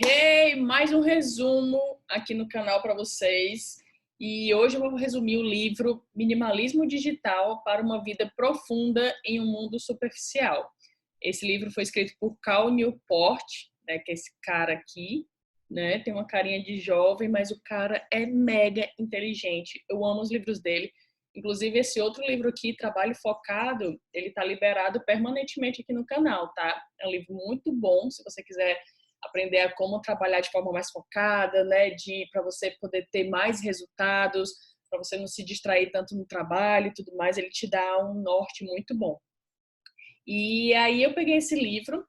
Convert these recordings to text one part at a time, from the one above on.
Hey, mais um resumo aqui no canal para vocês. E hoje eu vou resumir o livro Minimalismo Digital para uma Vida Profunda em um Mundo Superficial. Esse livro foi escrito por Cal Newport, né, que é esse cara aqui, né? Tem uma carinha de jovem, mas o cara é mega inteligente. Eu amo os livros dele. Inclusive, esse outro livro aqui, Trabalho Focado, ele tá liberado permanentemente aqui no canal, tá? É um livro muito bom, se você quiser aprender a como trabalhar de forma mais focada, né, para você poder ter mais resultados, para você não se distrair tanto no trabalho e tudo mais, ele te dá um norte muito bom. E aí eu peguei esse livro,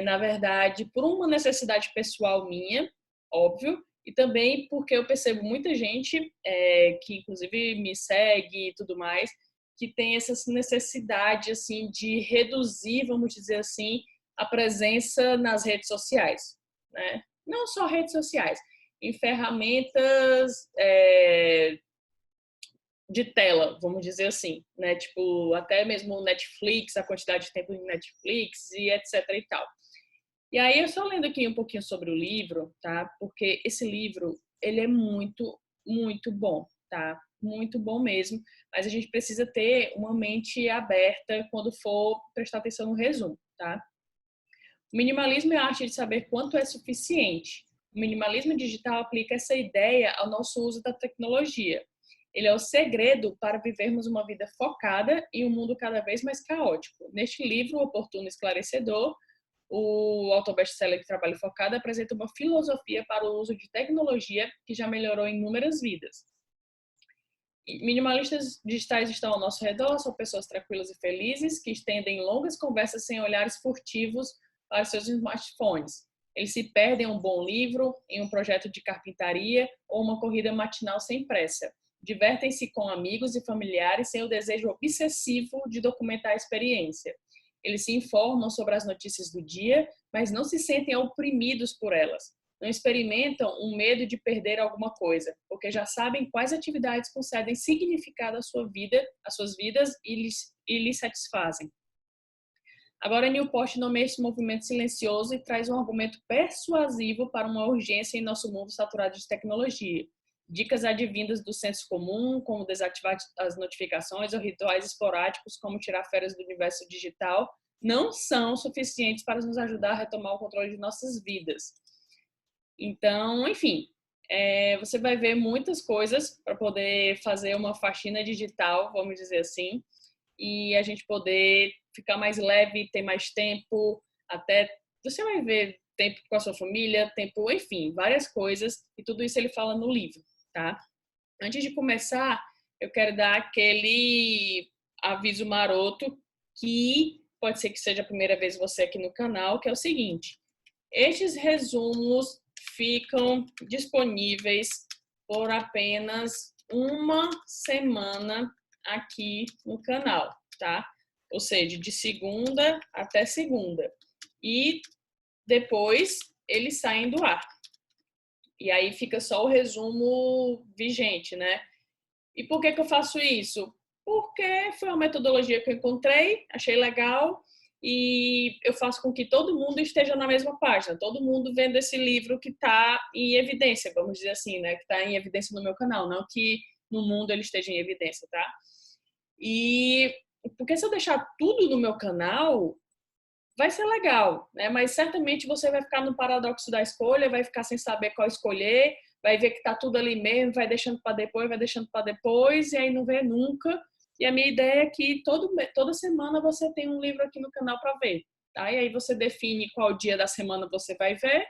na verdade, por uma necessidade pessoal minha, óbvio, e também porque eu percebo muita gente, que inclusive me segue e tudo mais, que tem essa necessidade, assim, de reduzir, vamos dizer assim, a presença nas redes sociais, né? Não só redes sociais, em ferramentas de tela, vamos dizer assim, né? Tipo, até mesmo o Netflix, a quantidade de tempo em Netflix e etc e tal. E aí eu só lendo aqui um pouquinho sobre o livro, tá? Porque esse livro, ele é muito, muito bom, tá? Muito bom mesmo, mas a gente precisa ter uma mente aberta quando for prestar atenção no resumo, tá? O minimalismo é a arte de saber quanto é suficiente. O minimalismo digital aplica essa ideia ao nosso uso da tecnologia. Ele é o segredo para vivermos uma vida focada em um mundo cada vez mais caótico. Neste livro, Oportuno e Esclarecedor, o autor best-seller de Trabalho Focado apresenta uma filosofia para o uso de tecnologia que já melhorou inúmeras vidas. Minimalistas digitais estão ao nosso redor, são pessoas tranquilas e felizes que estendem longas conversas sem olhares furtivos para seus smartphones. Eles se perdem em um bom livro, em um projeto de carpintaria ou uma corrida matinal sem pressa. Divertem-se com amigos e familiares sem o desejo obsessivo de documentar a experiência. Eles se informam sobre as notícias do dia, mas não se sentem oprimidos por elas. Não experimentam um medo de perder alguma coisa, porque já sabem quais atividades concedem significado à sua vida, às suas vidas e lhes satisfazem. Agora, Newport nomeia esse movimento silencioso e traz um argumento persuasivo para uma urgência em nosso mundo saturado de tecnologia. Dicas advindas do senso comum, como desativar as notificações ou rituais esporádicos, como tirar férias do universo digital, não são suficientes para nos ajudar a retomar o controle de nossas vidas. Então, enfim, você vai ver muitas coisas para poder fazer uma faxina digital, vamos dizer assim, e a gente poder ficar mais leve, ter mais tempo, até você vai ver tempo com a sua família, tempo, enfim, várias coisas, e tudo isso ele fala no livro, tá? Antes de começar, eu quero dar aquele aviso maroto que pode ser que seja a primeira vez você aqui no canal, que é o seguinte: estes resumos ficam disponíveis por apenas uma semana aqui no canal, tá? Ou seja, de segunda até segunda. E depois eles saem do ar. E aí fica só o resumo vigente, né? E por que eu faço isso? Porque foi uma metodologia que eu encontrei, achei legal e eu faço com que todo mundo esteja na mesma página, todo mundo vendo esse livro que está em evidência, vamos dizer assim, né? Que está em evidência no meu canal, não que no mundo ele esteja em evidência, tá? E porque se eu deixar tudo no meu canal, vai ser legal, né? Mas certamente você vai ficar no paradoxo da escolha, vai ficar sem saber qual escolher, vai ver que tá tudo ali mesmo, vai deixando para depois, vai deixando para depois, e aí não vê nunca. E a minha ideia é que toda semana você tem um livro aqui no canal para ver, tá? E aí você define qual dia da semana você vai ver,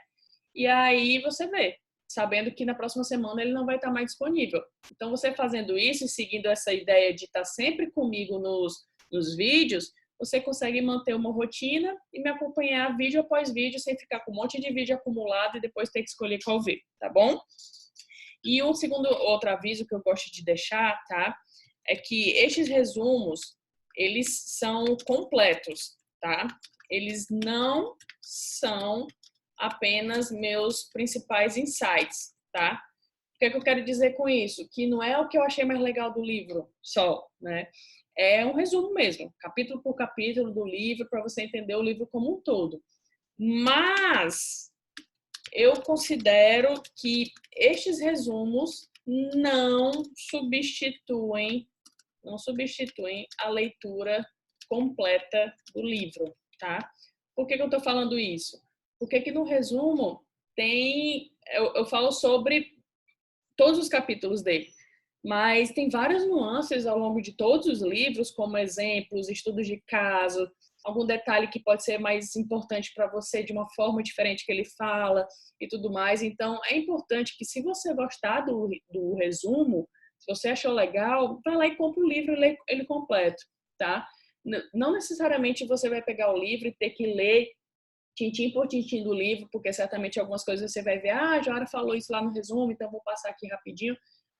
e aí você vê, sabendo que na próxima semana ele não vai estar mais disponível. Então, você fazendo isso e seguindo essa ideia de estar sempre comigo nos vídeos, você consegue manter uma rotina e me acompanhar vídeo após vídeo, sem ficar com um monte de vídeo acumulado e depois ter que escolher qual ver, tá bom? E outro aviso que eu gosto de deixar, tá? É que estes resumos, eles são completos, tá? Eles não são apenas meus principais insights, tá? O que é que eu quero dizer com isso? Que não é o que eu achei mais legal do livro só, né? É um resumo mesmo, capítulo por capítulo do livro, para você entender o livro como um todo. Mas eu considero que estes resumos não substituem a leitura completa do livro, tá? Por que eu estou falando isso? Porque que no resumo eu falo sobre todos os capítulos dele, mas tem várias nuances ao longo de todos os livros, como exemplos, estudos de caso, algum detalhe que pode ser mais importante para você de uma forma diferente que ele fala e tudo mais. Então, é importante que, se você gostar do resumo, se você achou legal, vai lá e compra o livro e lê ele completo, tá? Não necessariamente você vai pegar o livro e ter que ler tintim por tintim do livro, porque certamente algumas coisas você vai ver, a Joara falou isso lá no resumo, então vou passar aqui rapidinho.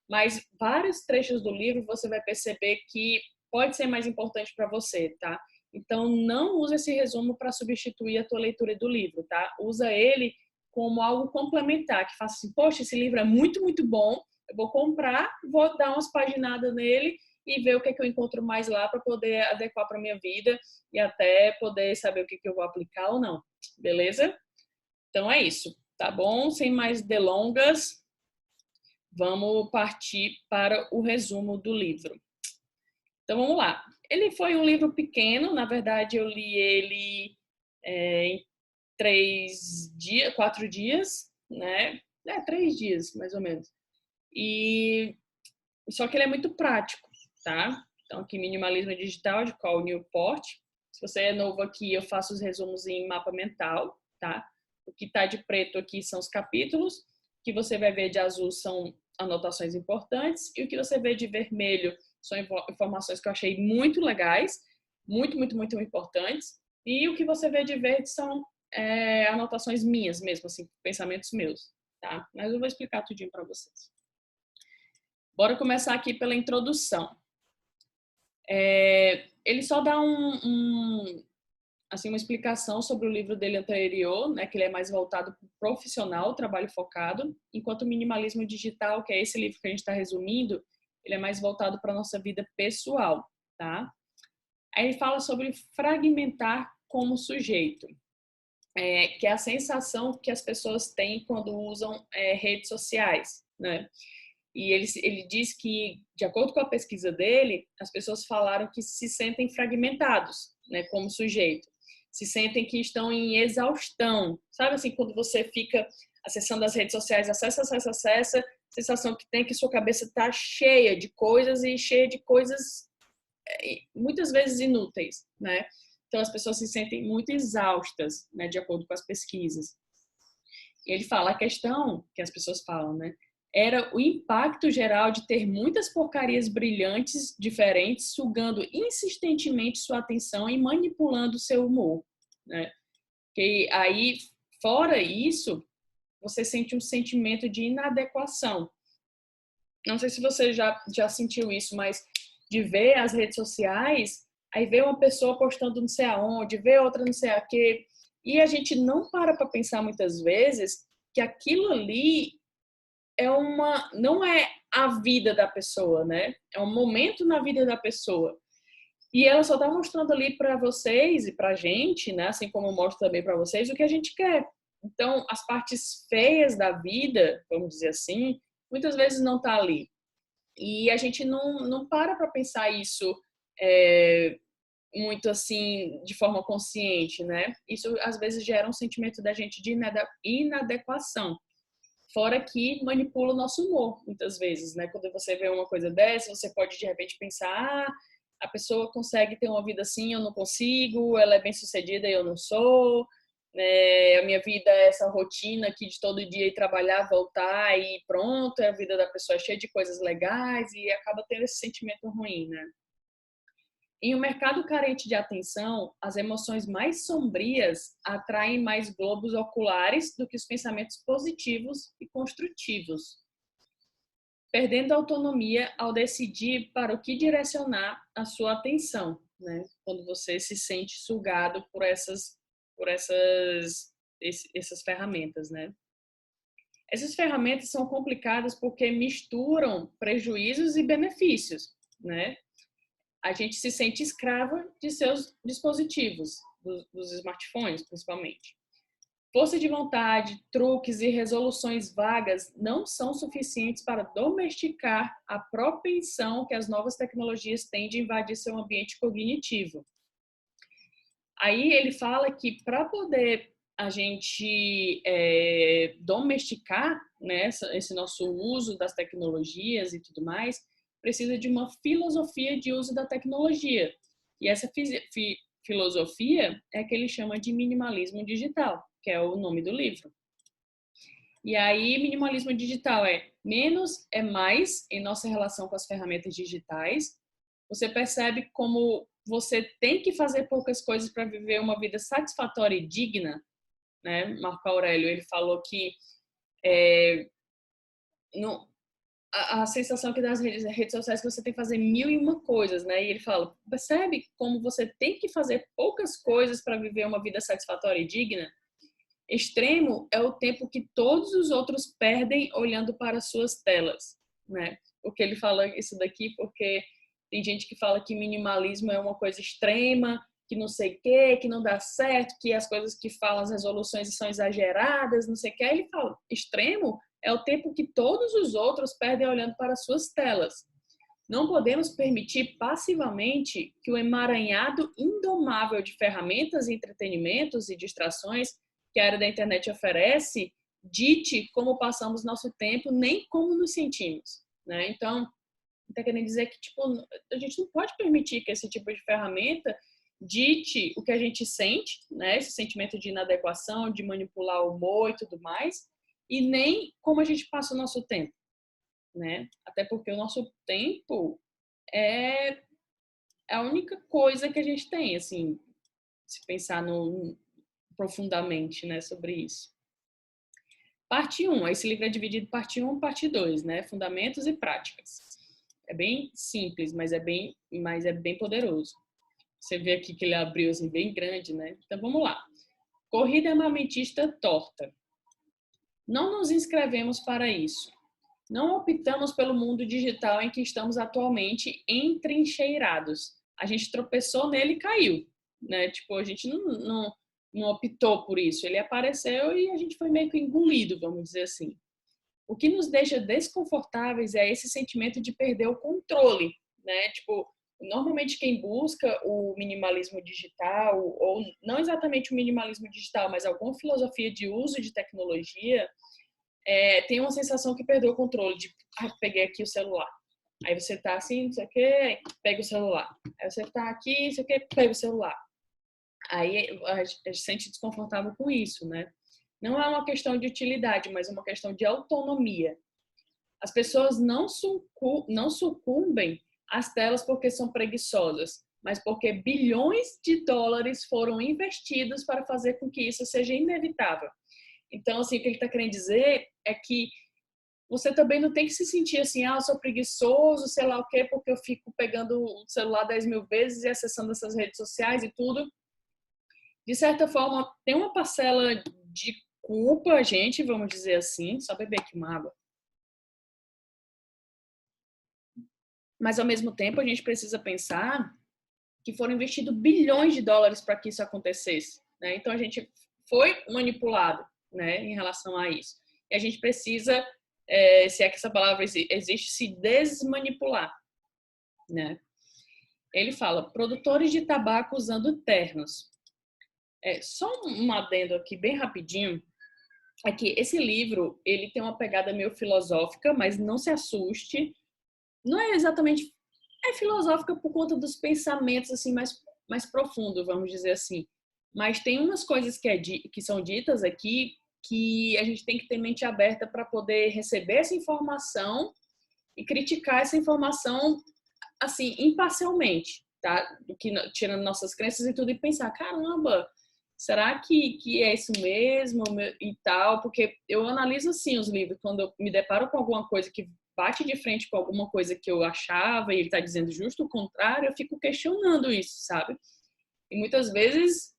Mas vários trechos do livro você vai perceber que pode ser mais importante para você, tá? Então, não use esse resumo para substituir a tua leitura do livro, tá? Usa ele como algo complementar, que faça assim, poxa, esse livro é muito, muito bom, eu vou comprar, vou dar umas paginadas nele e ver o que é que eu encontro mais lá para poder adequar para minha vida e até poder saber o que eu vou aplicar ou não, beleza? Então é isso, tá bom? Sem mais delongas, vamos partir para o resumo do livro. Então vamos lá. Ele foi um livro pequeno, na verdade eu li ele em 4 dias, né? 3 dias, mais ou menos. Só que ele é muito prático, tá? Então aqui Minimalismo Digital, de Cal Newport. Se você é novo aqui, eu faço os resumos em mapa mental, tá? O que tá de preto aqui são os capítulos, o que você vai ver de azul são anotações importantes e o que você vê de vermelho são informações que eu achei muito legais, muito, muito, muito importantes. E o que você vê de verde são anotações minhas mesmo, assim, pensamentos meus, tá? Mas eu vou explicar tudinho para vocês. Bora começar aqui pela introdução. Ele só dá assim, uma explicação sobre o livro dele anterior, né, que ele é mais voltado para o profissional, trabalho focado, enquanto o Minimalismo Digital, que é esse livro que a gente está resumindo, ele é mais voltado para a nossa vida pessoal, tá? Aí ele fala sobre fragmentar como sujeito, que é a sensação que as pessoas têm quando usam redes sociais, né? E ele diz que, de acordo com a pesquisa dele, as pessoas falaram que se sentem fragmentados, né, como sujeito. Se sentem que estão em exaustão. Sabe assim, quando você fica acessando as redes sociais, acessa, sensação que tem que sua cabeça está cheia de coisas e cheia de coisas muitas vezes inúteis, né? Então as pessoas se sentem muito exaustas, né, de acordo com as pesquisas. E ele fala, a questão que as pessoas falam, né, era o impacto geral de ter muitas porcarias brilhantes, diferentes, sugando insistentemente sua atenção e manipulando seu humor, né? Que aí, fora isso, você sente um sentimento de inadequação. Não sei se você já sentiu isso, mas de ver as redes sociais, aí ver uma pessoa postando não sei aonde, ver outra não sei a quê, e a gente não para pensar muitas vezes que aquilo ali não é a vida da pessoa, né? É um momento na vida da pessoa. E ela só está mostrando ali para vocês e para a gente, né? Assim como eu mostro também para vocês o que a gente quer. Então, as partes feias da vida, vamos dizer assim, muitas vezes não tá ali. E a gente não para pensar isso muito assim, de forma consciente, né? Isso às vezes gera um sentimento da gente de inadequação. Fora que manipula o nosso humor, muitas vezes, né? Quando você vê uma coisa dessa, você pode de repente pensar, a pessoa consegue ter uma vida assim, eu não consigo, ela é bem-sucedida e eu não sou, né? A minha vida é essa rotina aqui de todo dia ir trabalhar, voltar e pronto, a vida da pessoa é cheia de coisas legais e acaba tendo esse sentimento ruim, né? Em um mercado carente de atenção, as emoções mais sombrias atraem mais globos oculares do que os pensamentos positivos e construtivos, perdendo autonomia ao decidir para o que direcionar a sua atenção, né? Quando você se sente sugado por essas ferramentas, né? Essas ferramentas são complicadas porque misturam prejuízos e benefícios, né? A gente se sente escrava de seus dispositivos, dos smartphones, principalmente. Força de vontade, truques e resoluções vagas não são suficientes para domesticar a propensão que as novas tecnologias têm de invadir seu ambiente cognitivo. Aí ele fala que para poder a gente domesticar, né, esse nosso uso das tecnologias e tudo mais, precisa de uma filosofia de uso da tecnologia. E essa filosofia é que ele chama de minimalismo digital, que é o nome do livro. E aí, minimalismo digital é menos é mais em nossa relação com as ferramentas digitais. Você percebe como você tem que fazer poucas coisas para viver uma vida satisfatória e digna, né? Marco Aurélio, ele falou que a sensação que das redes sociais que você tem que fazer 1001 coisas, né? E ele fala, percebe como você tem que fazer poucas coisas para viver uma vida satisfatória e digna? Extremo é o tempo que todos os outros perdem olhando para suas telas, né? Porque ele fala isso daqui porque tem gente que fala que minimalismo é uma coisa extrema, que não sei o quê, que não dá certo, que as coisas que falam, as resoluções são exageradas, não sei o quê. Aí ele fala, extremo é o tempo que todos os outros perdem olhando para suas telas. Não podemos permitir passivamente que o emaranhado indomável de ferramentas, entretenimentos e distrações que a área da internet oferece dite como passamos nosso tempo, nem como nos sentimos, né? Então, está querendo dizer que tipo, a gente não pode permitir que esse tipo de ferramenta dite o que a gente sente, né? Esse sentimento de inadequação, de manipular o humor e tudo mais, e nem como a gente passa o nosso tempo, né? Até porque o nosso tempo é a única coisa que a gente tem, assim, se pensar profundamente, né, sobre isso. Parte 1, esse livro é dividido em parte 1 e parte 2, né? Fundamentos e práticas. É bem simples, mas é bem poderoso. Você vê aqui que ele abriu assim bem grande, né? Então vamos lá. Corrida armamentista torta. Não nos inscrevemos para isso. Não optamos pelo mundo digital em que estamos atualmente entrincheirados. A gente tropeçou nele e caiu, né? Tipo, a gente não optou por isso. Ele apareceu e a gente foi meio que engolido, vamos dizer assim. O que nos deixa desconfortáveis é esse sentimento de perder o controle, né? Tipo, normalmente quem busca o minimalismo digital, ou não exatamente o minimalismo digital, mas alguma filosofia de uso de tecnologia, tem uma sensação que perdeu o controle, de peguei aqui o celular. Aí você tá assim, não sei o que, pega o celular. Aí você tá aqui, não sei o que, pega o celular. Aí a gente se sente desconfortável com isso, né? Não é uma questão de utilidade, mas uma questão de autonomia. As pessoas não sucumbem às telas porque são preguiçosas, mas porque bilhões de dólares foram investidos para fazer com que isso seja inevitável. Então, assim, o que ele está querendo dizer é que você também não tem que se sentir assim, eu sou preguiçoso, sei lá o quê, porque eu fico pegando o celular 10.000 vezes e acessando essas redes sociais e tudo. De certa forma, tem uma parcela de culpa, gente, vamos dizer assim, só beber aqui uma água. Mas, ao mesmo tempo, a gente precisa pensar que foram investidos bilhões de dólares para que isso acontecesse, né? Então, a gente foi manipulado, né, em relação a isso. E a gente precisa, se é que essa palavra existe, se desmanipular, né? Ele fala, produtores de tabaco usando ternos. Só um adendo aqui bem rapidinho, é que esse livro, ele tem uma pegada meio filosófica, mas não se assuste, não é exatamente, é filosófica por conta dos pensamentos assim mais profundos, vamos dizer assim. Mas tem umas coisas que são ditas aqui que a gente tem que ter mente aberta para poder receber essa informação e criticar essa informação assim imparcialmente, tá? Tirando nossas crenças e tudo e pensar, caramba, será que é isso mesmo e tal? Porque eu analiso assim os livros quando eu me deparo com alguma coisa que bate de frente com alguma coisa que eu achava e ele está dizendo justo o contrário, eu fico questionando isso, sabe? E muitas vezes,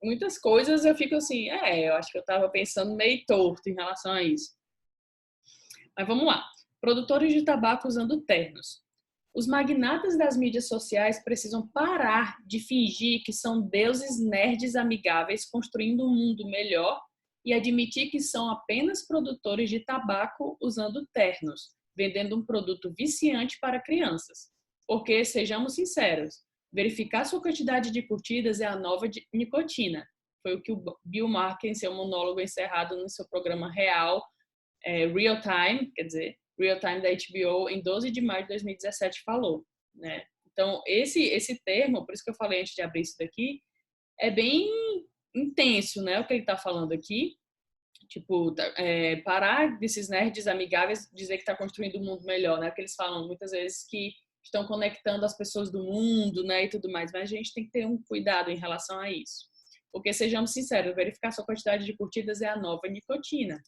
muitas coisas eu fico assim, eu acho que eu estava pensando meio torto em relação a isso. Mas vamos lá. Produtores de tabaco usando ternos. Os magnatas das mídias sociais precisam parar de fingir que são deuses nerds amigáveis construindo um mundo melhor e admitir que são apenas produtores de tabaco usando ternos, vendendo um produto viciante para crianças. Porque, sejamos sinceros, verificar sua quantidade de curtidas é a nova nicotina. Foi o que o Bill Maher, em seu monólogo encerrado no seu programa Real Time, quer dizer, Real Time da HBO, em 12 de maio de 2017, falou, né? Então, esse termo, por isso que eu falei antes de abrir isso daqui, é bem intenso, né? O que ele está falando aqui. Tipo, parar desses nerds amigáveis dizer que está construindo um mundo melhor, né? Porque eles falam muitas vezes que estão conectando as pessoas do mundo, né? E tudo mais. Mas a gente tem que ter um cuidado em relação a isso. Porque, sejamos sinceros, verificar sua quantidade de curtidas é a nova nicotina.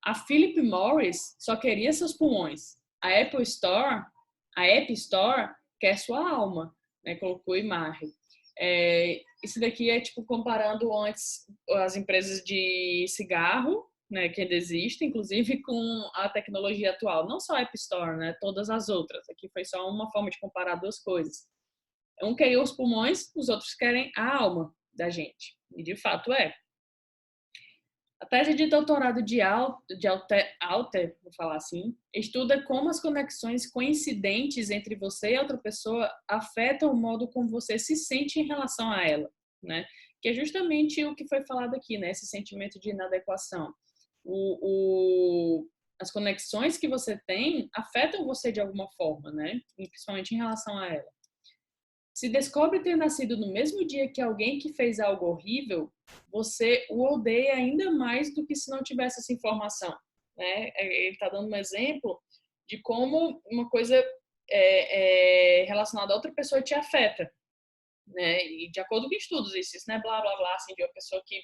A Philip Morris só queria seus pulmões. A App Store quer sua alma, né? Colocou Imarre. Isso daqui é tipo comparando antes as empresas de cigarro, né, que ainda existem, inclusive com a tecnologia atual. Não só a App Store, né? Todas as outras. Aqui foi só uma forma de comparar duas coisas. Um queria os pulmões, os outros querem a alma da gente. E de fato é. A tese de doutorado de Alter, vou falar assim, estuda como as conexões coincidentes entre você e outra pessoa afetam o modo como você se sente em relação a ela, né? Que é justamente o que foi falado aqui, né? Esse sentimento de inadequação. As conexões que você tem afetam você de alguma forma, né? E principalmente em relação a ela. Se descobre ter nascido no mesmo dia que alguém que fez algo horrível, você o odeia ainda mais do que se não tivesse essa informação, né? Ele está dando um exemplo de como uma coisa relacionada a outra pessoa te afeta, né? E de acordo com estudos, isso não é blá, blá, blá, assim, de uma pessoa que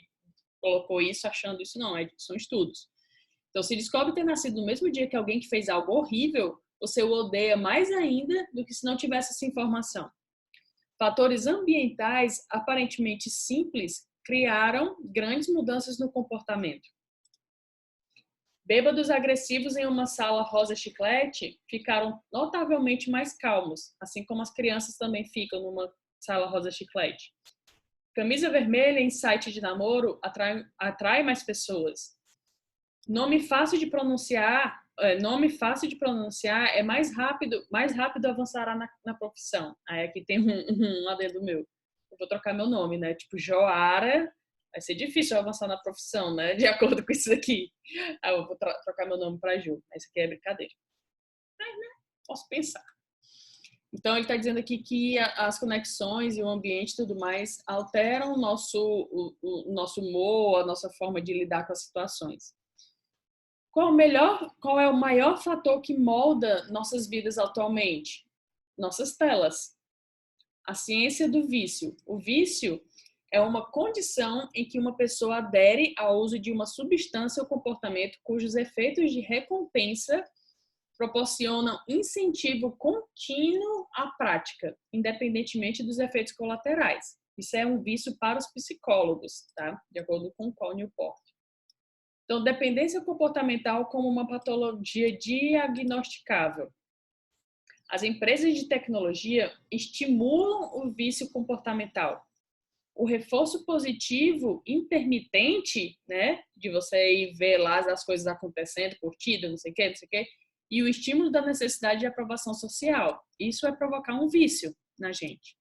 colocou isso achando isso, não, são estudos. Então, se descobre ter nascido no mesmo dia que alguém que fez algo horrível, você o odeia mais ainda do que se não tivesse essa informação. Fatores ambientais aparentemente simples criaram grandes mudanças no comportamento. Bêbados agressivos em uma sala rosa chiclete ficaram notavelmente mais calmos, assim como as crianças também ficam numa sala rosa chiclete. Camisa vermelha em site de namoro atrai mais pessoas. Nome fácil de pronunciar é mais rápido avançará na profissão. Aí aqui tem um adendo meu. Eu vou trocar meu nome, né? Tipo, Joara, vai ser difícil eu avançar na profissão, né? De acordo com isso aqui. Aí eu vou trocar meu nome para Ju. Isso aqui é brincadeira. Mas, né? Posso pensar. Então, ele está dizendo aqui que as conexões e o ambiente e tudo mais alteram o nosso humor, a nossa forma de lidar com as situações. Qual é o maior fator que molda nossas vidas atualmente? Nossas telas. A ciência do vício. O vício é uma condição em que uma pessoa adere ao uso de uma substância ou comportamento cujos efeitos de recompensa proporcionam incentivo contínuo à prática, independentemente dos efeitos colaterais. Isso é um vício para os psicólogos, tá? De acordo com Paul Newport. Então, dependência comportamental como uma patologia diagnosticável. As empresas de tecnologia estimulam o vício comportamental. O reforço positivo intermitente, né, de você ir ver lá as coisas acontecendo, curtida, não sei o quê, e o estímulo da necessidade de aprovação social. Isso é provocar um vício na gente.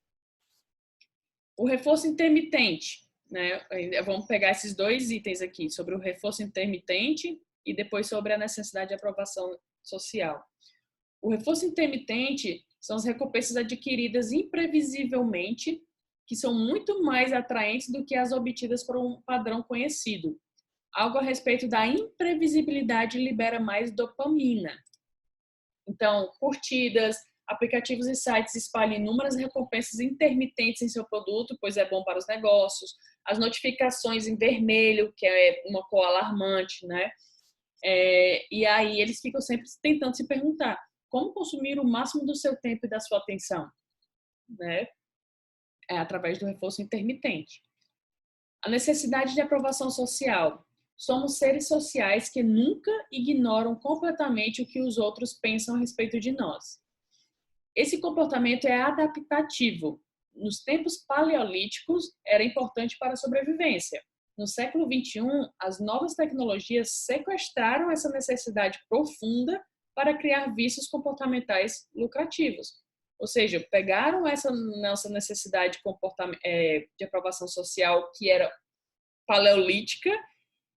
O reforço intermitente, né? Vamos pegar esses dois itens aqui, sobre o reforço intermitente e depois sobre a necessidade de aprovação social. O reforço intermitente são as recompensas adquiridas imprevisivelmente, que são muito mais atraentes do que as obtidas por um padrão conhecido. Algo a respeito da imprevisibilidade libera mais dopamina. Então, curtidas, aplicativos e sites espalham inúmeras recompensas intermitentes em seu produto, pois é bom para os negócios. As notificações em vermelho, que é uma cor alarmante, né? E aí eles ficam sempre tentando se perguntar como consumir o máximo do seu tempo e da sua atenção, né? Através do reforço intermitente. A necessidade de aprovação social. Somos seres sociais que nunca ignoram completamente o que os outros pensam a respeito de nós. Esse comportamento é adaptativo. Nos tempos paleolíticos, era importante para a sobrevivência. No século XXI, as novas tecnologias sequestraram essa necessidade profunda para criar vícios comportamentais lucrativos. Ou seja, pegaram essa nossa necessidade de aprovação social, que era paleolítica,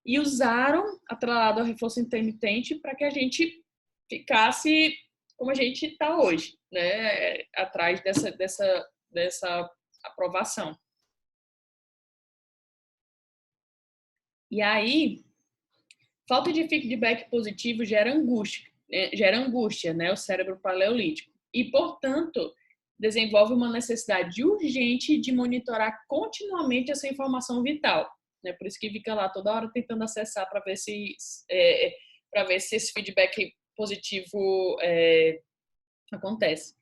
e usaram, atrelado ao reforço intermitente, para que a gente ficasse como a gente está hoje, né? Atrás dessa aprovação. E aí, falta de feedback positivo gera angústia, né? O cérebro paleolítico. E, portanto, desenvolve uma necessidade urgente de monitorar continuamente essa informação vital. Né? Por isso que fica lá toda hora tentando acessar para ver se esse feedback positivo acontece.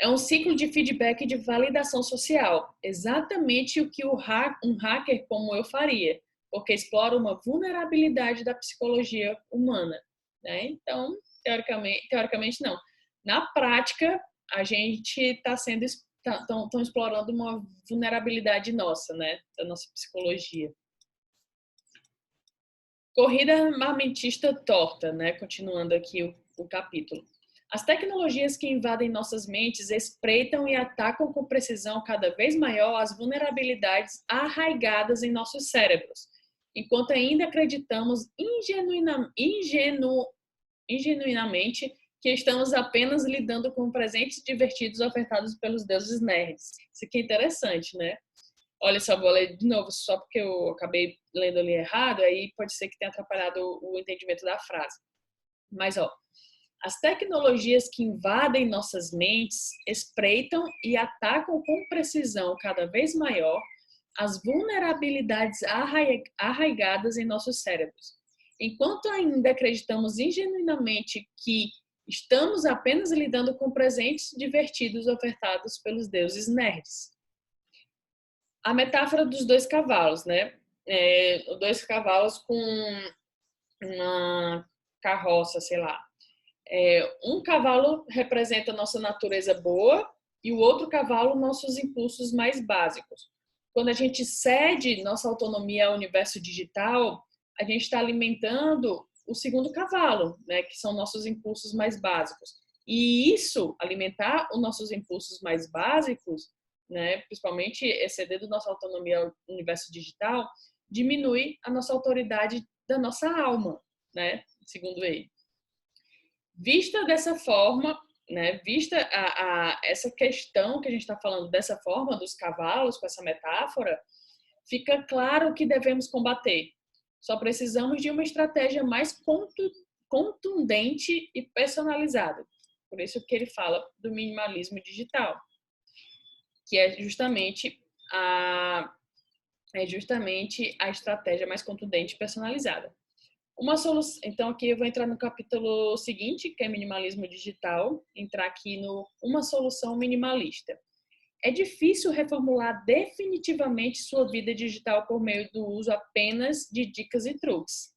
É um ciclo de feedback e de validação social, exatamente o que um hacker como eu faria, porque explora uma vulnerabilidade da psicologia humana. Né? Então, teoricamente não. Na prática, a gente estão explorando uma vulnerabilidade nossa, né? Da nossa psicologia. Corrida armamentista torta, né? Continuando aqui o capítulo. As tecnologias que invadem nossas mentes espreitam e atacam com precisão cada vez maior as vulnerabilidades arraigadas em nossos cérebros, enquanto ainda acreditamos ingenuinamente que estamos apenas lidando com presentes divertidos ofertados pelos deuses nerds. Isso aqui é interessante, né? Olha só, vou ler de novo, só porque eu acabei lendo ali errado, aí pode ser que tenha atrapalhado o entendimento da frase. Mas, ó, as tecnologias que invadem nossas mentes espreitam e atacam com precisão cada vez maior as vulnerabilidades arraigadas em nossos cérebros. Enquanto ainda acreditamos ingenuinamente que estamos apenas lidando com presentes divertidos ofertados pelos deuses nerds. A metáfora dos dois cavalos, né? Dois cavalos com uma carroça, sei lá. Um cavalo representa nossa natureza boa e o outro cavalo nossos impulsos mais básicos. Quando a gente cede nossa autonomia ao universo digital, a gente está alimentando o segundo cavalo, né? Que são nossos impulsos mais básicos. E isso, alimentar os nossos impulsos mais básicos, né, principalmente excedendo nossa autonomia ao universo digital, diminui a nossa autoridade da nossa alma, né, segundo ele. Vista dessa forma, né, vista essa questão que a gente está falando dessa forma, dos cavalos, com essa metáfora, fica claro que devemos combater. Só precisamos de uma estratégia mais contundente e personalizada. Por isso que ele fala do minimalismo digital, que é justamente a estratégia mais contundente e personalizada. Uma solução, então aqui eu vou entrar no capítulo seguinte, que é minimalismo digital, entrar aqui no uma solução minimalista. É difícil reformular definitivamente sua vida digital por meio do uso apenas de dicas e truques.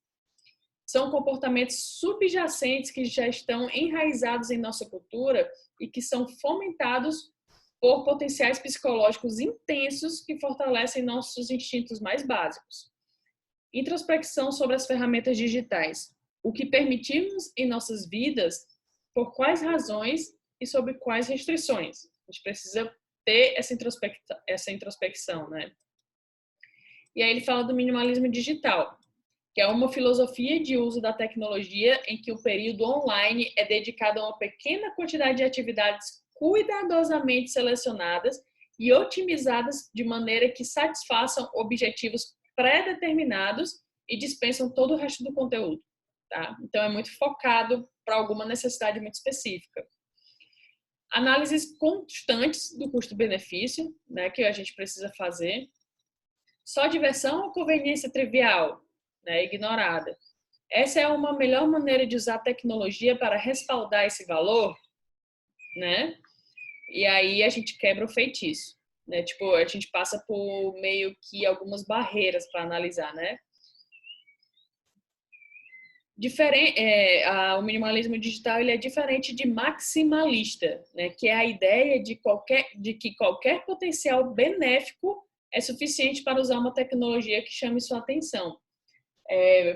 São comportamentos subjacentes que já estão enraizados em nossa cultura e que são fomentados por potenciais psicológicos intensos que fortalecem nossos instintos mais básicos. Introspecção sobre as ferramentas digitais. O que permitimos em nossas vidas, por quais razões e sob quais restrições. A gente precisa ter essa introspecção, né? E aí ele fala do minimalismo digital, que é uma filosofia de uso da tecnologia em que o período online é dedicado a uma pequena quantidade de atividades cuidadosamente selecionadas e otimizadas de maneira que satisfaçam objetivos pré-determinados e dispensam todo o resto do conteúdo. Tá? Então, é muito focado para alguma necessidade muito específica. Análises constantes do custo-benefício, né, que a gente precisa fazer. Só diversão ou conveniência trivial, né, ignorada. Essa é uma melhor maneira de usar a tecnologia para respaldar esse valor, né? E aí a gente quebra o feitiço, né? Tipo, a gente passa por meio que algumas barreiras para analisar, né? O minimalismo digital ele é diferente de maximalista, né? Que é a ideia de que qualquer potencial benéfico é suficiente para usar uma tecnologia que chame sua atenção.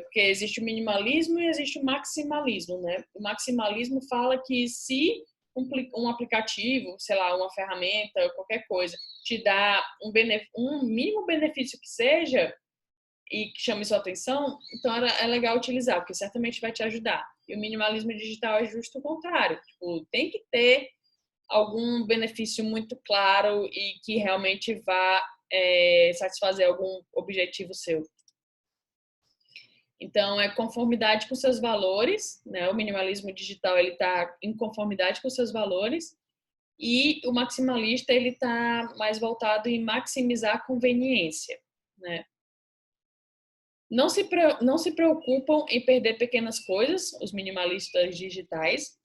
Porque existe o minimalismo e existe o maximalismo, né? O maximalismo fala que se um aplicativo, sei lá, uma ferramenta, qualquer coisa, te dá um mínimo benefício que seja e que chame sua atenção, então é legal utilizar, porque certamente vai te ajudar. E o minimalismo digital é justo o contrário. Tipo, tem que ter algum benefício muito claro e que realmente vá satisfazer algum objetivo seu. Então, é conformidade com seus valores, né? O minimalismo digital, ele está em conformidade com seus valores, e o maximalista, ele está mais voltado em maximizar a conveniência, né? Não se preocupam em perder pequenas coisas, os minimalistas digitais.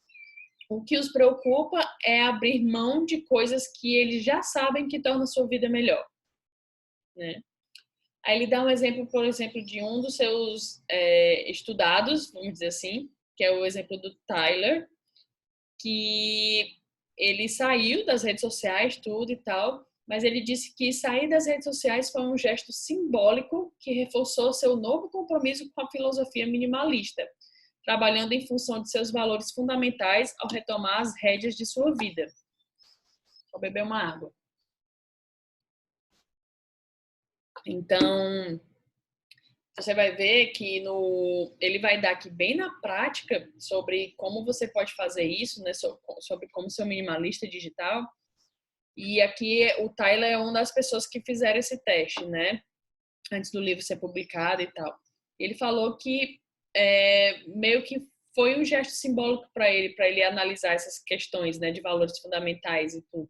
O que os preocupa é abrir mão de coisas que eles já sabem que tornam a sua vida melhor, né? Aí ele dá um exemplo, por exemplo, de um dos seus estudados, vamos dizer assim, que é o exemplo do Tyler, que ele saiu das redes sociais, tudo e tal, mas ele disse que sair das redes sociais foi um gesto simbólico que reforçou seu novo compromisso com a filosofia minimalista, trabalhando em função de seus valores fundamentais ao retomar as rédeas de sua vida. Vou beber uma água. Então, você vai ver que ele vai dar aqui bem na prática sobre como você pode fazer isso, né? Sobre como ser um minimalista digital. E aqui o Tyler é uma das pessoas que fizeram esse teste, né? Antes do livro ser publicado e tal. Ele falou que meio que foi um gesto simbólico para ele analisar essas questões, né? De valores fundamentais e tudo.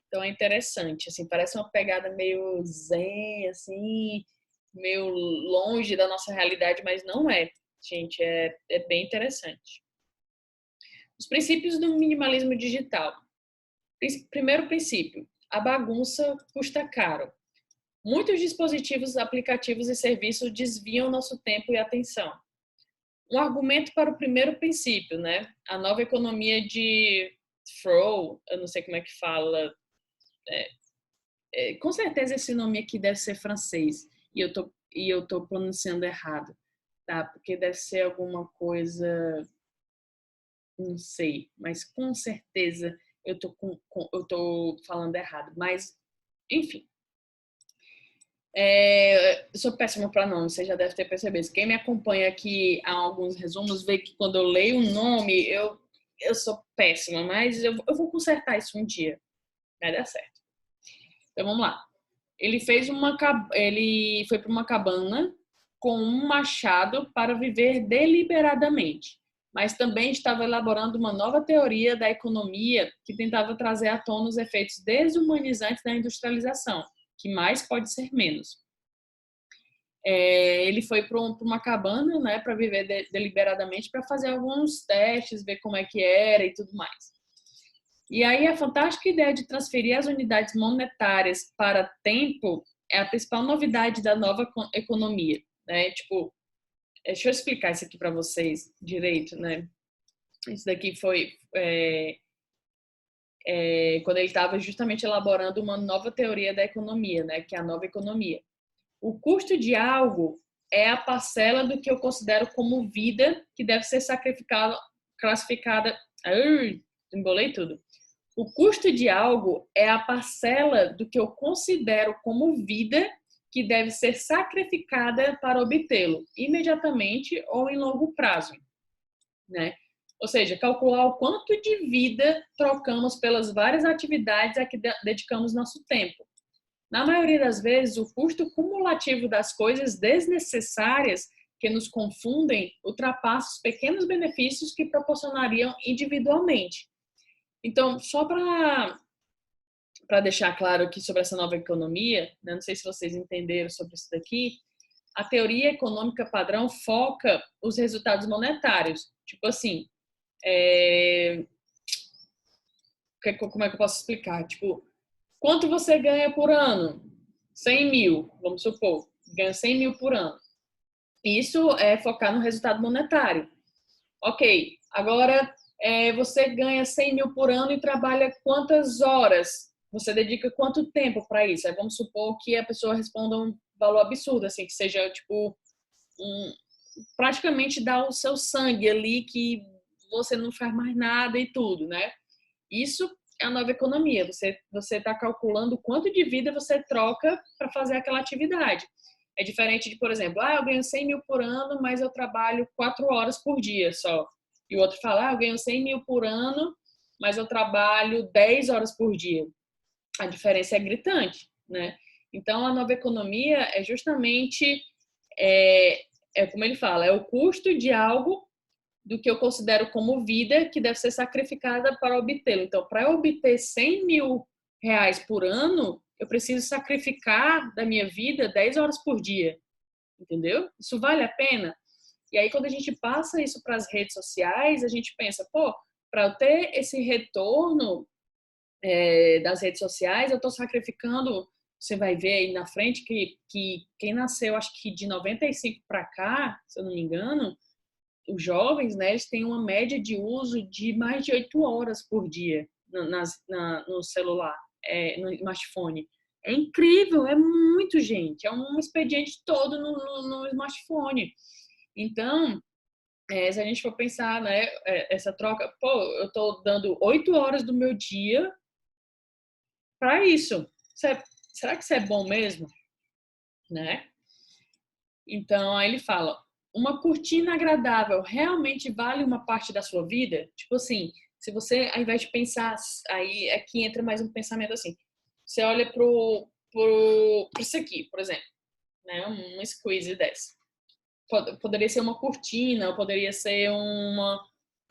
Então é interessante, assim, parece uma pegada meio zen, assim, meio longe da nossa realidade, mas não é, gente, é bem interessante. Os princípios do minimalismo digital. Primeiro princípio, a bagunça custa caro. Muitos dispositivos, aplicativos e serviços desviam nosso tempo e atenção. Um argumento para o primeiro princípio, né? A nova economia de Throw, eu não sei como é que fala, com certeza esse nome aqui deve ser francês e eu tô pronunciando errado, tá? Porque deve ser alguma coisa, não sei, mas com certeza eu tô falando errado. Mas, enfim, eu sou péssima para nomes, você já deve ter percebido. Quem me acompanha aqui há alguns resumos vê que quando eu leio um nome eu sou péssima, mas eu vou consertar isso um dia, vai dar certo. Então vamos lá. Ele foi para uma cabana com um machado para viver deliberadamente, mas também estava elaborando uma nova teoria da economia que tentava trazer à tona os efeitos desumanizantes da industrialização, que mais pode ser menos. Ele foi para uma cabana, né, para viver deliberadamente, para fazer alguns testes, ver como é que era e tudo mais. E aí a fantástica ideia de transferir as unidades monetárias para tempo é a principal novidade da nova economia, né? Tipo, deixa eu explicar isso aqui para vocês direito, né? Isso daqui foi quando ele estava justamente elaborando uma nova teoria da economia, né? Que é a nova economia. O custo de algo é a parcela do que eu considero como vida que deve ser sacrificada, classificada. Embolei tudo. O custo de algo é a parcela do que eu considero como vida que deve ser sacrificada para obtê-lo, imediatamente ou em longo prazo, né? Ou seja, calcular o quanto de vida trocamos pelas várias atividades a que dedicamos nosso tempo. Na maioria das vezes, o custo cumulativo das coisas desnecessárias que nos confundem ultrapassa os pequenos benefícios que proporcionariam individualmente. Então, só para deixar claro aqui sobre essa nova economia, né? Não sei se vocês entenderam sobre isso daqui, a teoria econômica padrão foca os resultados monetários. Tipo assim, como é que eu posso explicar? Tipo, quanto você ganha por ano? 100 mil, vamos supor. Ganha 100 mil por ano. Isso é focar no resultado monetário. Ok, agora você ganha 100 mil por ano e trabalha quantas horas você dedica quanto tempo para isso? Aí vamos supor que a pessoa responda um valor absurdo, assim, que seja, tipo, praticamente dar o seu sangue ali, que você não faz mais nada e tudo, né? Isso é a nova economia. Você está calculando quanto de vida você troca para fazer aquela atividade. É diferente de, por exemplo, eu ganho 100 mil por ano, mas eu trabalho 4 horas por dia só. E o outro fala, eu ganho 100 mil por ano, mas eu trabalho 10 horas por dia. A diferença é gritante, né? Então, a nova economia é justamente, como ele fala, é o custo de algo do que eu considero como vida que deve ser sacrificada para obtê-lo. Então, para eu obter 100 mil reais por ano, eu preciso sacrificar da minha vida 10 horas por dia, entendeu? Isso vale a pena? E aí, quando a gente passa isso para as redes sociais, a gente pensa, pô, para eu ter esse retorno das redes sociais, eu estou sacrificando. Você vai ver aí na frente que quem nasceu, acho que de 95 para cá, se eu não me engano, os jovens, né, eles têm uma média de uso de mais de 8 horas por dia no celular, no smartphone. É incrível, é muito, gente. É um expediente todo no smartphone. Então, se a gente for pensar, né, essa troca, pô, eu estou dando 8 horas do meu dia para isso. Será que isso é bom mesmo? Né? Então, aí ele fala, uma cortina agradável realmente vale uma parte da sua vida? Tipo assim, se você, ao invés de pensar, aí aqui entra mais um pensamento assim, você olha pro isso aqui, por exemplo, né, uma squeeze dessa. Poderia ser uma cortina, poderia ser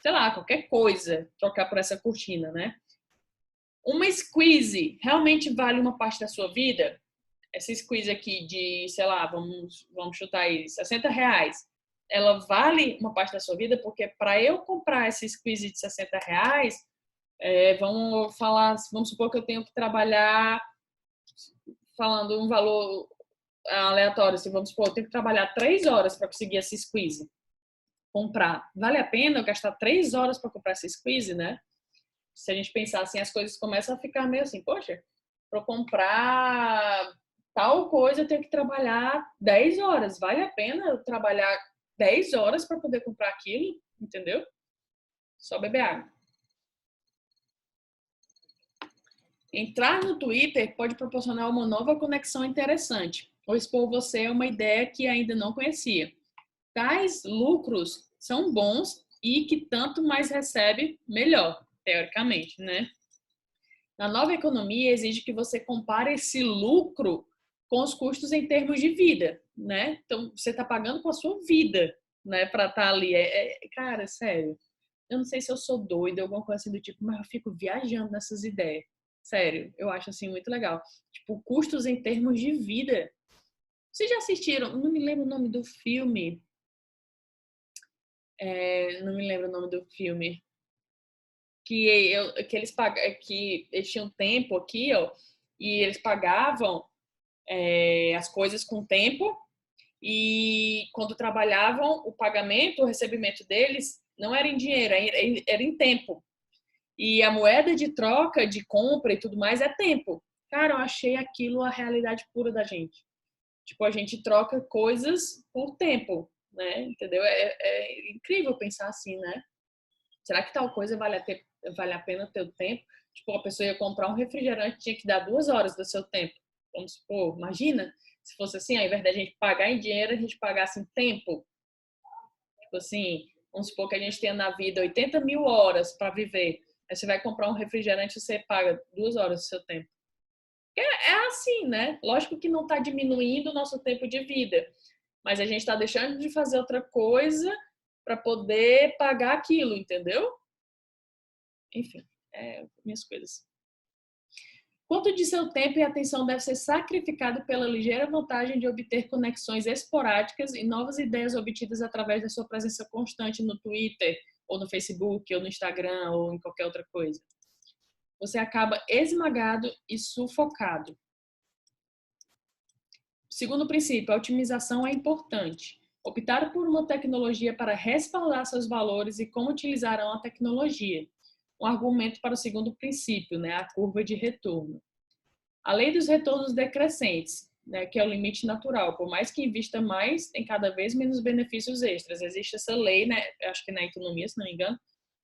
sei lá, qualquer coisa, trocar por essa cortina, né? Uma squeeze realmente vale uma parte da sua vida? Essa squeeze aqui de, sei lá, vamos chutar aí, 60 reais, ela vale uma parte da sua vida? Porque para eu comprar essa squeeze de 60 reais, vamos supor que eu tenho que trabalhar, falando um valor aleatório, assim, vamos supor, eu tenho que trabalhar 3 horas para conseguir essa squeeze, comprar. Vale a pena eu gastar 3 horas para comprar essa squeeze, né? Se a gente pensar assim, as coisas começam a ficar meio assim, poxa, para comprar tal coisa eu tenho que trabalhar 10 horas. Vale a pena eu trabalhar 10 horas para poder comprar aquilo? Entendeu? Só beber água. Entrar no Twitter pode proporcionar uma nova conexão interessante ou expor você a uma ideia que ainda não conhecia. Tais lucros são bons e que tanto mais recebe, melhor, teoricamente, né? A nova economia exige que você compare esse lucro com os custos em termos de vida, né? Então, você está pagando com a sua vida, né, para estar ali. Cara, sério. Eu não sei se eu sou doida, alguma coisa assim do tipo, mas eu fico viajando nessas ideias. Sério, eu acho assim muito legal. Tipo, custos em termos de vida. Vocês já assistiram? Não me lembro o nome do filme. Não me lembro o nome do filme. Que eles tinham tempo aqui, ó, e eles pagavam as coisas com tempo, e quando trabalhavam, o pagamento, o recebimento deles não era em dinheiro, era em tempo. E a moeda de troca, de compra e tudo mais é tempo. Cara, eu achei aquilo a realidade pura da gente. Tipo, a gente troca coisas por tempo, né? Entendeu? É incrível pensar assim, né? Será que tal coisa vale a pena ter o tempo? Tipo, a pessoa ia comprar um refrigerante, tinha que dar 2 horas do seu tempo. Vamos supor, imagina se fosse assim, ao invés da gente pagar em dinheiro, a gente pagasse em tempo. Tipo assim, vamos supor que a gente tenha na vida 80 mil horas para viver. Aí você vai comprar um refrigerante, você paga 2 horas do seu tempo. É assim, né? Lógico que não está diminuindo o nosso tempo de vida, mas a gente está deixando de fazer outra coisa para poder pagar aquilo, entendeu? Enfim, minhas coisas. Quanto de seu tempo e atenção deve ser sacrificado pela ligeira vantagem de obter conexões esporádicas e novas ideias obtidas através da sua presença constante no Twitter, ou no Facebook, ou no Instagram, ou em qualquer outra coisa? Você acaba esmagado e sufocado. Segundo princípio, a otimização é importante. Optar por uma tecnologia para respaldar seus valores e como utilizarão a tecnologia. Um argumento para o segundo princípio, né, a curva de retorno. A lei dos retornos decrescentes, né, que é o limite natural. Por mais que invista mais, tem cada vez menos benefícios extras. Existe essa lei, né, acho que na economia, se não me engano,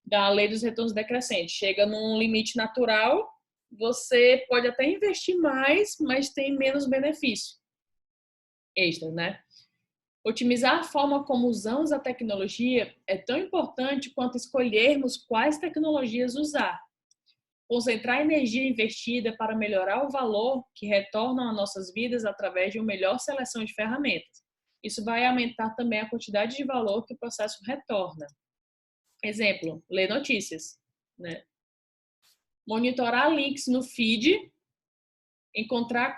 da lei dos retornos decrescentes. Chega num limite natural, você pode até investir mais, mas tem menos benefício extra, né? Otimizar a forma como usamos a tecnologia é tão importante quanto escolhermos quais tecnologias usar. Concentrar a energia investida para melhorar o valor que retornam às nossas vidas através de uma melhor seleção de ferramentas. Isso vai aumentar também a quantidade de valor que o processo retorna. Exemplo, ler notícias, né? Monitorar links no feed, encontrar,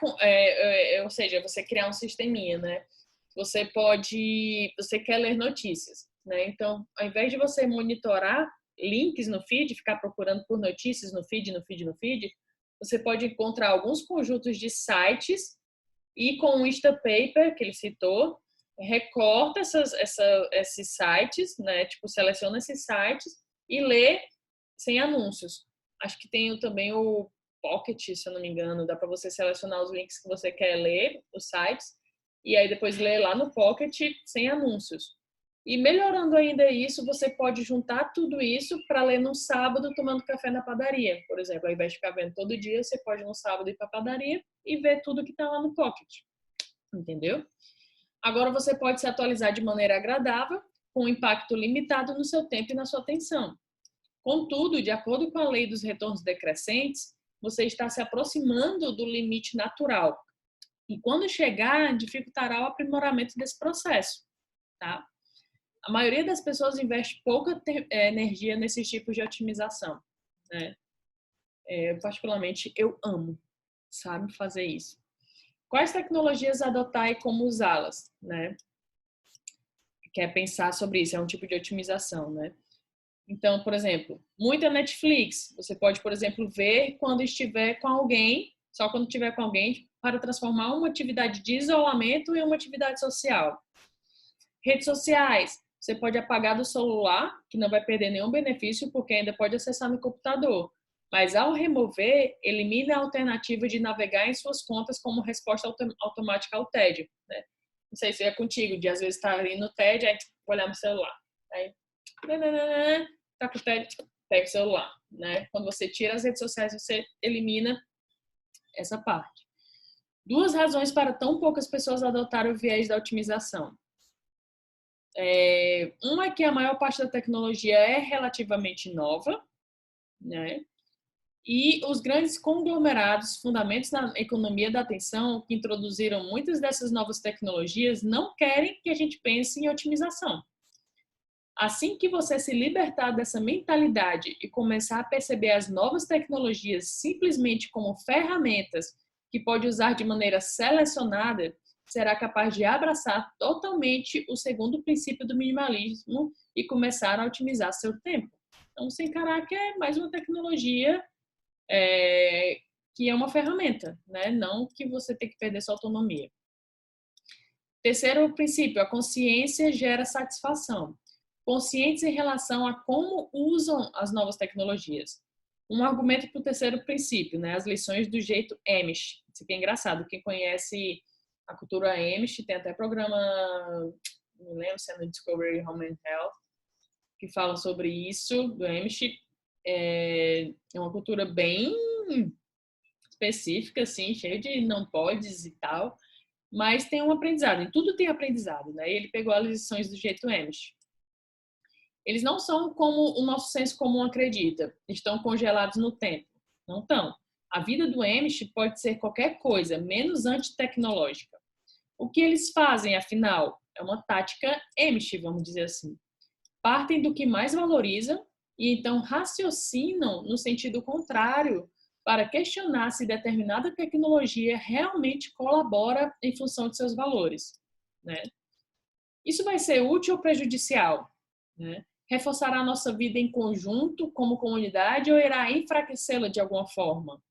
ou seja, você criar um sisteminha, né? Você quer ler notícias, né? Então, ao invés de você monitorar links no feed, ficar procurando por notícias no feed, você pode encontrar alguns conjuntos de sites e com o Instapaper, que ele citou, recorta esses sites, né? Tipo, seleciona esses sites e lê sem anúncios. Acho que tem também o Pocket, se eu não me engano, dá para você selecionar os links que você quer ler, os sites, e aí depois ler lá no Pocket sem anúncios. E melhorando ainda isso, você pode juntar tudo isso para ler no sábado tomando café na padaria, por exemplo. Ao invés de ficar vendo todo dia, você pode no sábado ir para a padaria e ver tudo que está lá no Pocket. Entendeu? Agora você pode se atualizar de maneira agradável, com um impacto limitado no seu tempo e na sua atenção. Contudo, de acordo com a lei dos retornos decrescentes, você está se aproximando do limite natural. E quando chegar, dificultará o aprimoramento desse processo, tá? A maioria das pessoas investe pouca energia nesses tipos de otimização, né? Particularmente, eu amo, sabe, fazer isso. Quais tecnologias adotar e como usá-las, né? Quer pensar sobre isso, é um tipo de otimização, né? Então, por exemplo, muita Netflix. Você pode, por exemplo, ver quando estiver com alguém, só quando estiver com alguém, para transformar uma atividade de isolamento em uma atividade social. Redes sociais. Você pode apagar do celular, que não vai perder nenhum benefício, porque ainda pode acessar no computador. Mas ao remover, elimina a alternativa de navegar em suas contas como resposta automática ao tédio, né? Não sei se é contigo, de às vezes estar ali no tédio, aí olhar no celular. Aí, tá com o tédio, pega o celular, né? Quando você tira as redes sociais, você elimina essa parte. 2 razões para tão poucas pessoas adotarem o viés da otimização. Uma é que a maior parte da tecnologia é relativamente nova, né? E os grandes conglomerados, fundamentos na economia da atenção, que introduziram muitas dessas novas tecnologias, não querem que a gente pense em otimização. Assim que você se libertar dessa mentalidade e começar a perceber as novas tecnologias simplesmente como ferramentas que pode usar de maneira selecionada, será capaz de abraçar totalmente o segundo princípio do minimalismo e começar a otimizar seu tempo. Então, você encarar que é mais uma tecnologia que é uma ferramenta, né? Não que você tem que perder sua autonomia. Terceiro princípio, a consciência gera satisfação. Conscientes em relação a como usam as novas tecnologias. Um argumento para o terceiro princípio, né? As lições do jeito Amish. Isso aqui é engraçado. Quem conhece a cultura Amish, tem até programa, não lembro se é no Discovery Home and Health, que fala sobre isso, do Amish. É uma cultura bem específica, assim, cheia de não podes e tal, mas tem um aprendizado. Em tudo tem aprendizado, né? E ele pegou as lições do jeito Amish. Eles não são como o nosso senso comum acredita, estão congelados no tempo. Não estão. A vida do Amish pode ser qualquer coisa, menos antitecnológica. O que eles fazem, afinal? É uma tática Amish, vamos dizer assim. Partem do que mais valorizam e então raciocinam no sentido contrário para questionar se determinada tecnologia realmente colabora em função de seus valores, né? Isso vai ser útil ou prejudicial, né? Reforçará a nossa vida em conjunto, como comunidade, ou irá enfraquecê-la de alguma forma?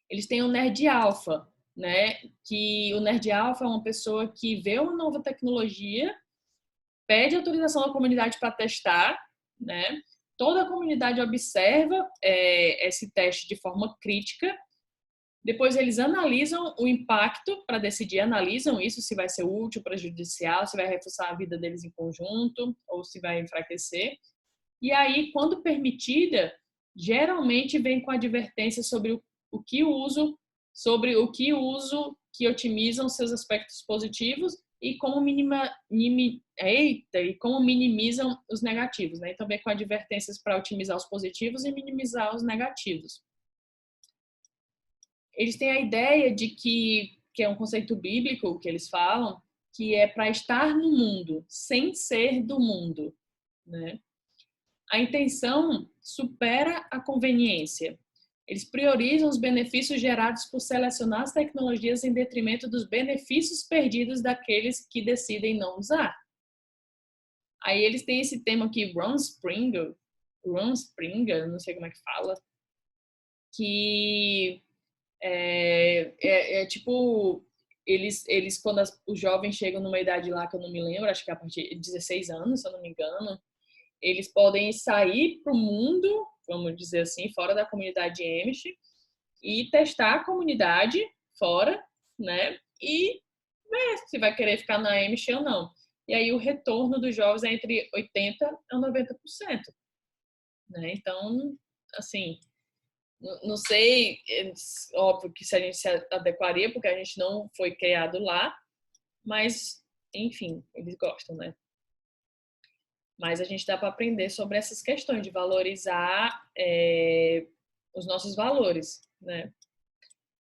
Eles têm o Nerd Alpha, né? Que o Nerd Alpha é uma pessoa que vê uma nova tecnologia, pede autorização da comunidade para testar, né? Toda a comunidade observa esse teste de forma crítica Depois eles analisam o impacto para decidir, analisam isso, se vai ser útil, prejudicial, se vai reforçar a vida deles em conjunto ou se vai enfraquecer. E aí, quando permitida, geralmente vem com advertência sobre o que uso, sobre o que uso que otimizam seus aspectos positivos e como e como minimizam os negativos, né? Então vem com advertências para otimizar os positivos e minimizar os negativos. Eles têm a ideia de que é um conceito bíblico que eles falam, que é para estar no mundo, sem ser do mundo, né? A intenção supera a conveniência. Eles priorizam os benefícios gerados por selecionar as tecnologias em detrimento dos benefícios perdidos daqueles que decidem não usar. Aí eles têm esse tema aqui, Ron Springer, não sei como é que fala, que tipo, eles quando os jovens chegam numa idade lá que eu não me lembro, acho que é a partir de 16 anos, se eu não me engano, eles podem sair para o mundo, vamos dizer assim, fora da comunidade Amish e testar a comunidade fora, né? E ver se vai querer ficar na Amish ou não. E aí o retorno dos jovens é entre 80% a 90%, né? Então, assim, não sei, óbvio que se a gente se adequaria, porque a gente não foi criado lá, mas, enfim, eles gostam, né? Mas a gente dá para aprender sobre essas questões de valorizar os nossos valores, né?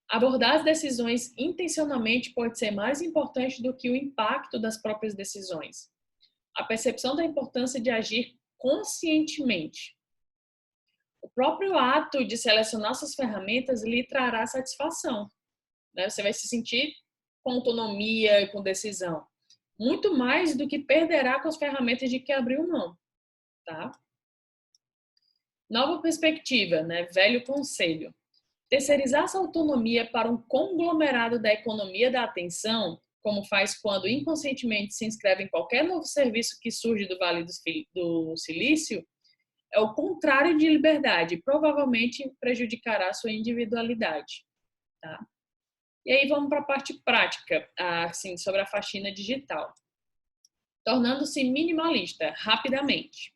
Abordar as decisões intencionalmente pode ser mais importante do que o impacto das próprias decisões. A percepção da importância de agir conscientemente. O próprio ato de selecionar suas ferramentas lhe trará satisfação, né? Você vai se sentir com autonomia e com decisão. Muito mais do que perderá com as ferramentas de que abriu mão, tá? Nova perspectiva, né? Velho conselho. Terceirizar essa autonomia para um conglomerado da economia da atenção, como faz quando inconscientemente se inscreve em qualquer novo serviço que surge do Vale do Silício, é o contrário de liberdade e provavelmente prejudicará a sua individualidade. Tá? E aí vamos para a parte prática, assim, sobre a faxina digital. Tornando-se minimalista, rapidamente.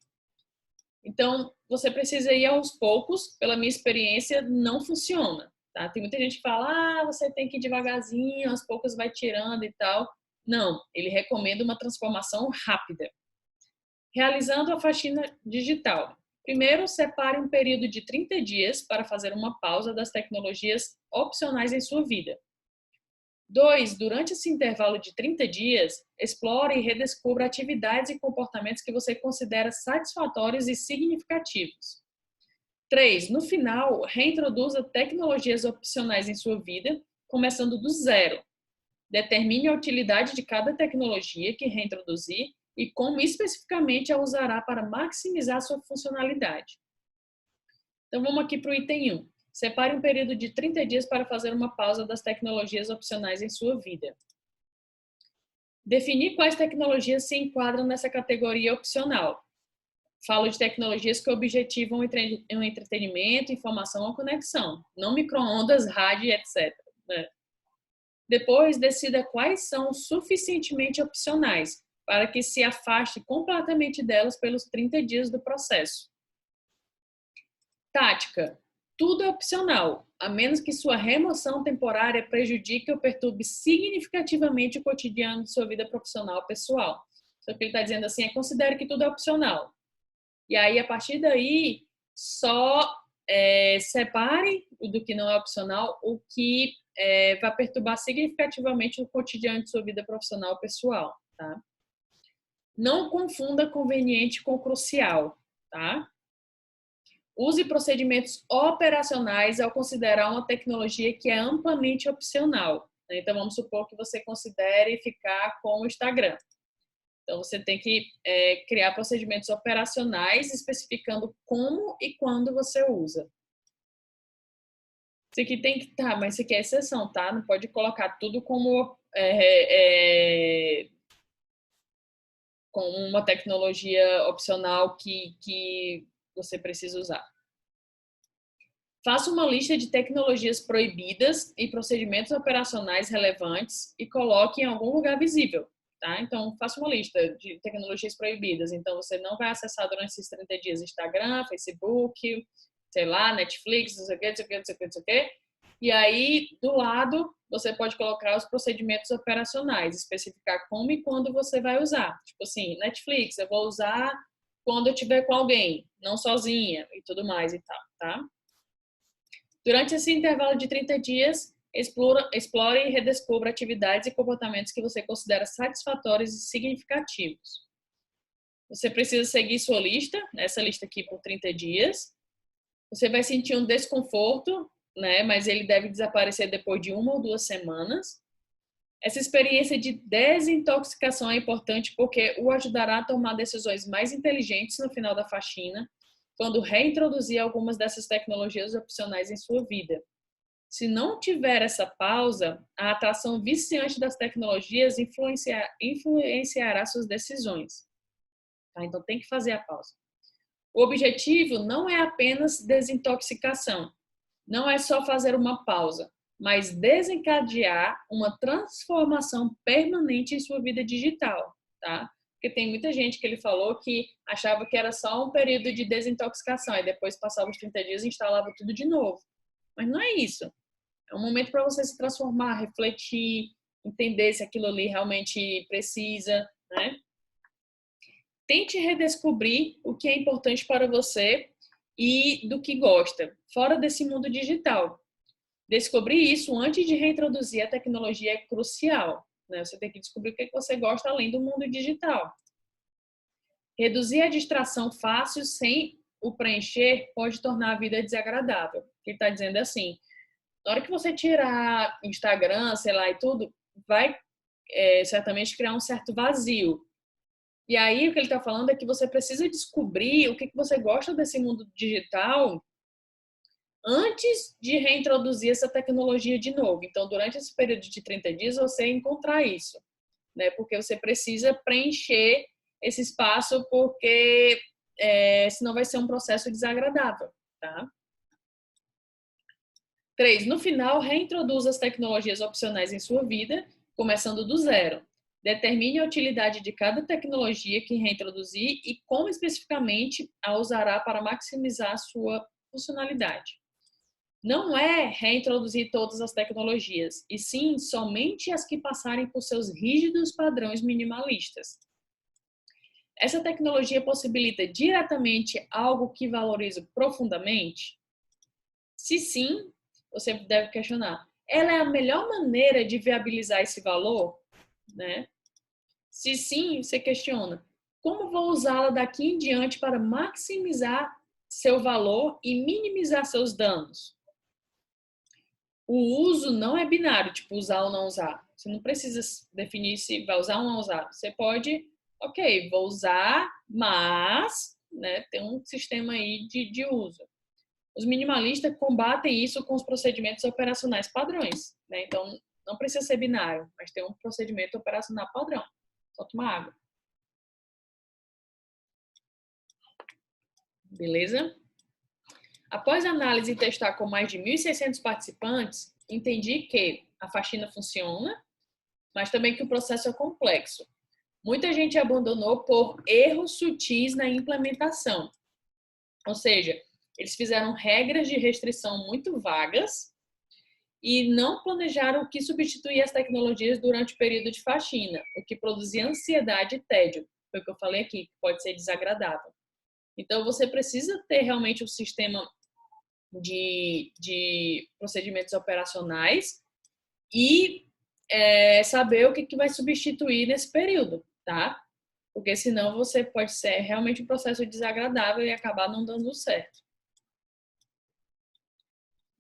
Então, você precisa ir aos poucos, pela minha experiência, não funciona. Tá? Tem muita gente que fala, você tem que ir devagarzinho, aos poucos vai tirando e tal. Não, ele recomenda uma transformação rápida. Realizando a faxina digital. Primeiro, separe um período de 30 dias para fazer uma pausa das tecnologias opcionais em sua vida. 2. Durante esse intervalo de 30 dias, explore e redescubra atividades e comportamentos que você considera satisfatórios e significativos. 3. No final, reintroduza tecnologias opcionais em sua vida, começando do zero. Determine a utilidade de cada tecnologia que reintroduzir e como especificamente a usará para maximizar sua funcionalidade. Então, vamos aqui para o item 1. Separe um período de 30 dias para fazer uma pausa das tecnologias opcionais em sua vida. Definir quais tecnologias se enquadram nessa categoria opcional. Falo de tecnologias que objetivam o entretenimento, informação ou conexão, não micro-ondas, rádio, etc. Né? Depois, decida quais são suficientemente opcionais para que se afaste completamente delas pelos 30 dias do processo. Tática. Tudo é opcional, a menos que sua remoção temporária prejudique ou perturbe significativamente o cotidiano de sua vida profissional ou pessoal. Então, o que ele está dizendo assim considere que tudo é opcional. E aí, a partir daí, só separe do que não é opcional o que vai perturbar significativamente o cotidiano de sua vida profissional ou pessoal. Tá? Não confunda conveniente com crucial. Tá? Use procedimentos operacionais ao considerar uma tecnologia que é amplamente opcional. Então, vamos supor que você considere ficar com o Instagram. Então, você tem que criar procedimentos operacionais especificando como e quando você usa. Isso aqui tem que estar, mas isso aqui é exceção, tá? Não pode colocar tudo como com uma tecnologia opcional que você precisa usar. Faça uma lista de tecnologias proibidas e procedimentos operacionais relevantes e coloque em algum lugar visível, tá? Então, faça uma lista de tecnologias proibidas. Então, você não vai acessar durante esses 30 dias Instagram, Facebook, sei lá, Netflix, não sei o quê, não sei o quê, não sei o quê, não sei o quê. E aí, do lado, você pode colocar os procedimentos operacionais, especificar como e quando você vai usar. Tipo assim, Netflix, eu vou usar quando eu estiver com alguém, não sozinha e tudo mais e tal, tá? Durante esse intervalo de 30 dias, explore e redescubra atividades e comportamentos que você considera satisfatórios e significativos. Você precisa seguir sua lista, essa lista aqui por 30 dias. Você vai sentir um desconforto, né? Mas ele deve desaparecer depois de 1 ou 2 semanas. Essa experiência de desintoxicação é importante porque o ajudará a tomar decisões mais inteligentes no final da faxina, quando reintroduzir algumas dessas tecnologias opcionais em sua vida. Se não tiver essa pausa, a atração viciante das tecnologias influenciará suas decisões. Tá? Então tem que fazer a pausa. O objetivo não é apenas desintoxicação, não é só fazer uma pausa, mas desencadear uma transformação permanente em sua vida digital, tá? Porque tem muita gente que ele falou que achava que era só um período de desintoxicação, e depois passava os 30 dias e instalava tudo de novo. Mas não é isso. É um momento para você se transformar, refletir, entender se aquilo ali realmente precisa, né? Tente redescobrir o que é importante para você e do que gosta, fora desse mundo digital. Descobrir isso antes de reintroduzir a tecnologia é crucial, né? Você tem que descobrir o que você gosta além do mundo digital. Reduzir a distração fácil sem o preencher pode tornar a vida desagradável. Ele está dizendo assim, na hora que você tirar Instagram, sei lá, e tudo, vai certamente criar um certo vazio. E aí o que ele está falando é que você precisa descobrir o que você gosta desse mundo digital antes de reintroduzir essa tecnologia de novo. Então, durante esse período de 30 dias, você encontrar isso, né? Porque você precisa preencher esse espaço, porque senão vai ser um processo desagradável, tá? 3. No final, reintroduza as tecnologias opcionais em sua vida, começando do zero. Determine a utilidade de cada tecnologia que reintroduzir e como especificamente a usará para maximizar a sua funcionalidade. Não é reintroduzir todas as tecnologias, e sim somente as que passarem por seus rígidos padrões minimalistas. Essa tecnologia possibilita diretamente algo que valorizo profundamente? Se sim, você deve questionar. Ela é a melhor maneira de viabilizar esse valor? Né? Se sim, você questiona. Como vou usá-la daqui em diante para maximizar seu valor e minimizar seus danos? O uso não é binário, tipo usar ou não usar. Você não precisa definir se vai usar ou não usar. Você pode, ok, vou usar, mas, né, tem um sistema aí de uso. Os minimalistas combatem isso com os procedimentos operacionais padrões, né? Então, não precisa ser binário, mas tem um procedimento operacional padrão. Só tomar água. Beleza? Após a análise e testar com mais de 1.600 participantes, entendi que a faxina funciona, mas também que o processo é complexo. Muita gente abandonou por erros sutis na implementação. Ou seja, eles fizeram regras de restrição muito vagas e não planejaram o que substituir as tecnologias durante o período de faxina, o que produzia ansiedade e tédio. Foi o que eu falei aqui, que pode ser desagradável. Então, você precisa ter realmente um sistema de procedimentos operacionais e saber o que vai substituir nesse período, tá? Porque senão você pode ser realmente um processo desagradável e acabar não dando certo.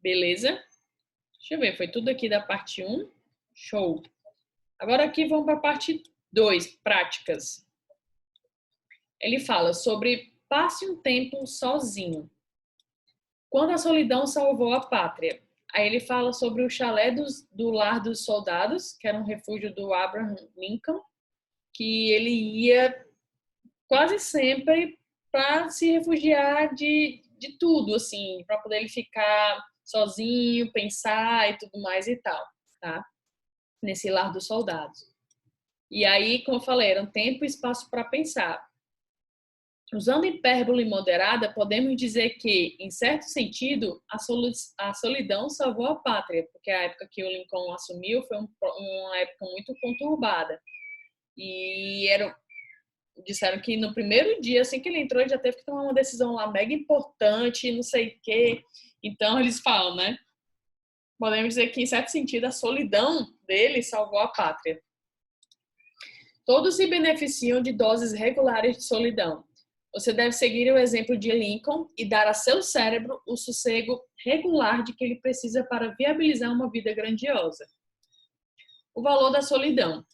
Beleza? Deixa eu ver, foi tudo aqui da parte 1. Show. Agora aqui vamos para a parte 2, práticas. Ele fala sobre passe um tempo sozinho. Quando a solidão salvou a pátria. Aí ele fala sobre o chalé do Lar dos Soldados, que era um refúgio do Abraham Lincoln, que ele ia quase sempre para se refugiar de de tudo, assim, para poder ele ficar sozinho, pensar e tudo mais e tal, tá? Nesse lar dos soldados. E aí, como eu falei, era um tempo e espaço para pensar. Usando hipérbole moderada, podemos dizer que, em certo sentido, a solidão salvou a pátria, porque a época que o Lincoln assumiu foi uma época muito conturbada. E disseram que no primeiro dia, assim que ele entrou, ele já teve que tomar uma decisão lá mega importante, não sei o quê. Então, eles falam, né? Podemos dizer que, em certo sentido, a solidão dele salvou a pátria. Todos se beneficiam de doses regulares de solidão. Você deve seguir o exemplo de Lincoln e dar a seu cérebro o sossego regular de que ele precisa para viabilizar uma vida grandiosa. O valor da solidão.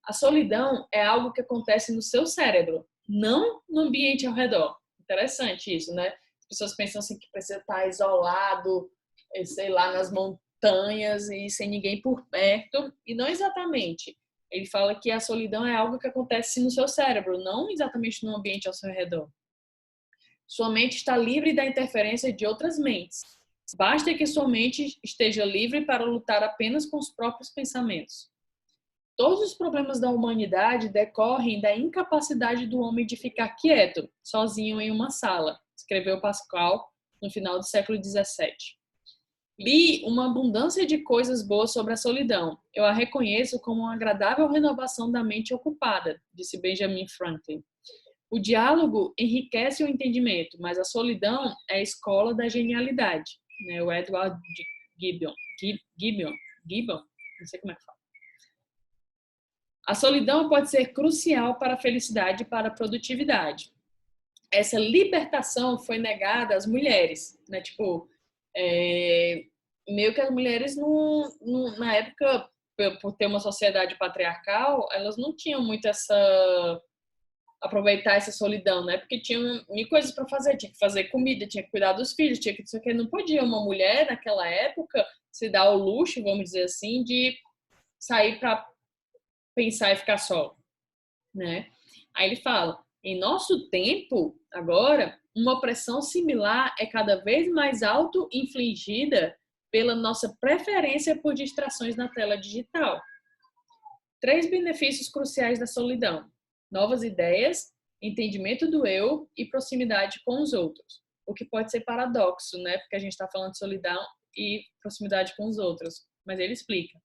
A solidão é algo que acontece no seu cérebro, não no ambiente ao redor. Interessante isso, né? As pessoas pensam assim que precisa estar isolado, sei lá, nas montanhas e sem ninguém por perto, e não exatamente. Ele fala que a solidão é algo que acontece no seu cérebro, não exatamente no ambiente ao seu redor. Sua mente está livre da interferência de outras mentes. Basta que sua mente esteja livre para lutar apenas com os próprios pensamentos. Todos os problemas da humanidade decorrem da incapacidade do homem de ficar quieto, sozinho em uma sala, escreveu Pascal no final do século XVII. Li uma abundância de coisas boas sobre a solidão. Eu a reconheço como uma agradável renovação da mente ocupada, disse Benjamin Franklin. O diálogo enriquece o entendimento, mas a solidão é a escola da genialidade. O Edward Gibbon, não sei como é que fala. A solidão pode ser crucial para a felicidade e para a produtividade. Essa libertação foi negada às mulheres, né? Tipo, meio que as mulheres, na época, por ter uma sociedade patriarcal, elas não tinham muito aproveitar essa solidão, né? Porque tinha mil coisas para fazer, tinha que fazer comida, tinha que cuidar dos filhos, tinha que isso aqui. Não podia uma mulher naquela época se dar o luxo, vamos dizer assim, de sair para pensar e ficar só, né? Aí ele fala: em nosso tempo, agora, uma opressão similar é cada vez mais auto-infligida pela nossa preferência por distrações na tela digital. 3 benefícios cruciais da solidão: novas ideias, entendimento do eu e proximidade com os outros. O que pode ser paradoxo, né? Porque a gente está falando de solidão e proximidade com os outros. Mas ele explica.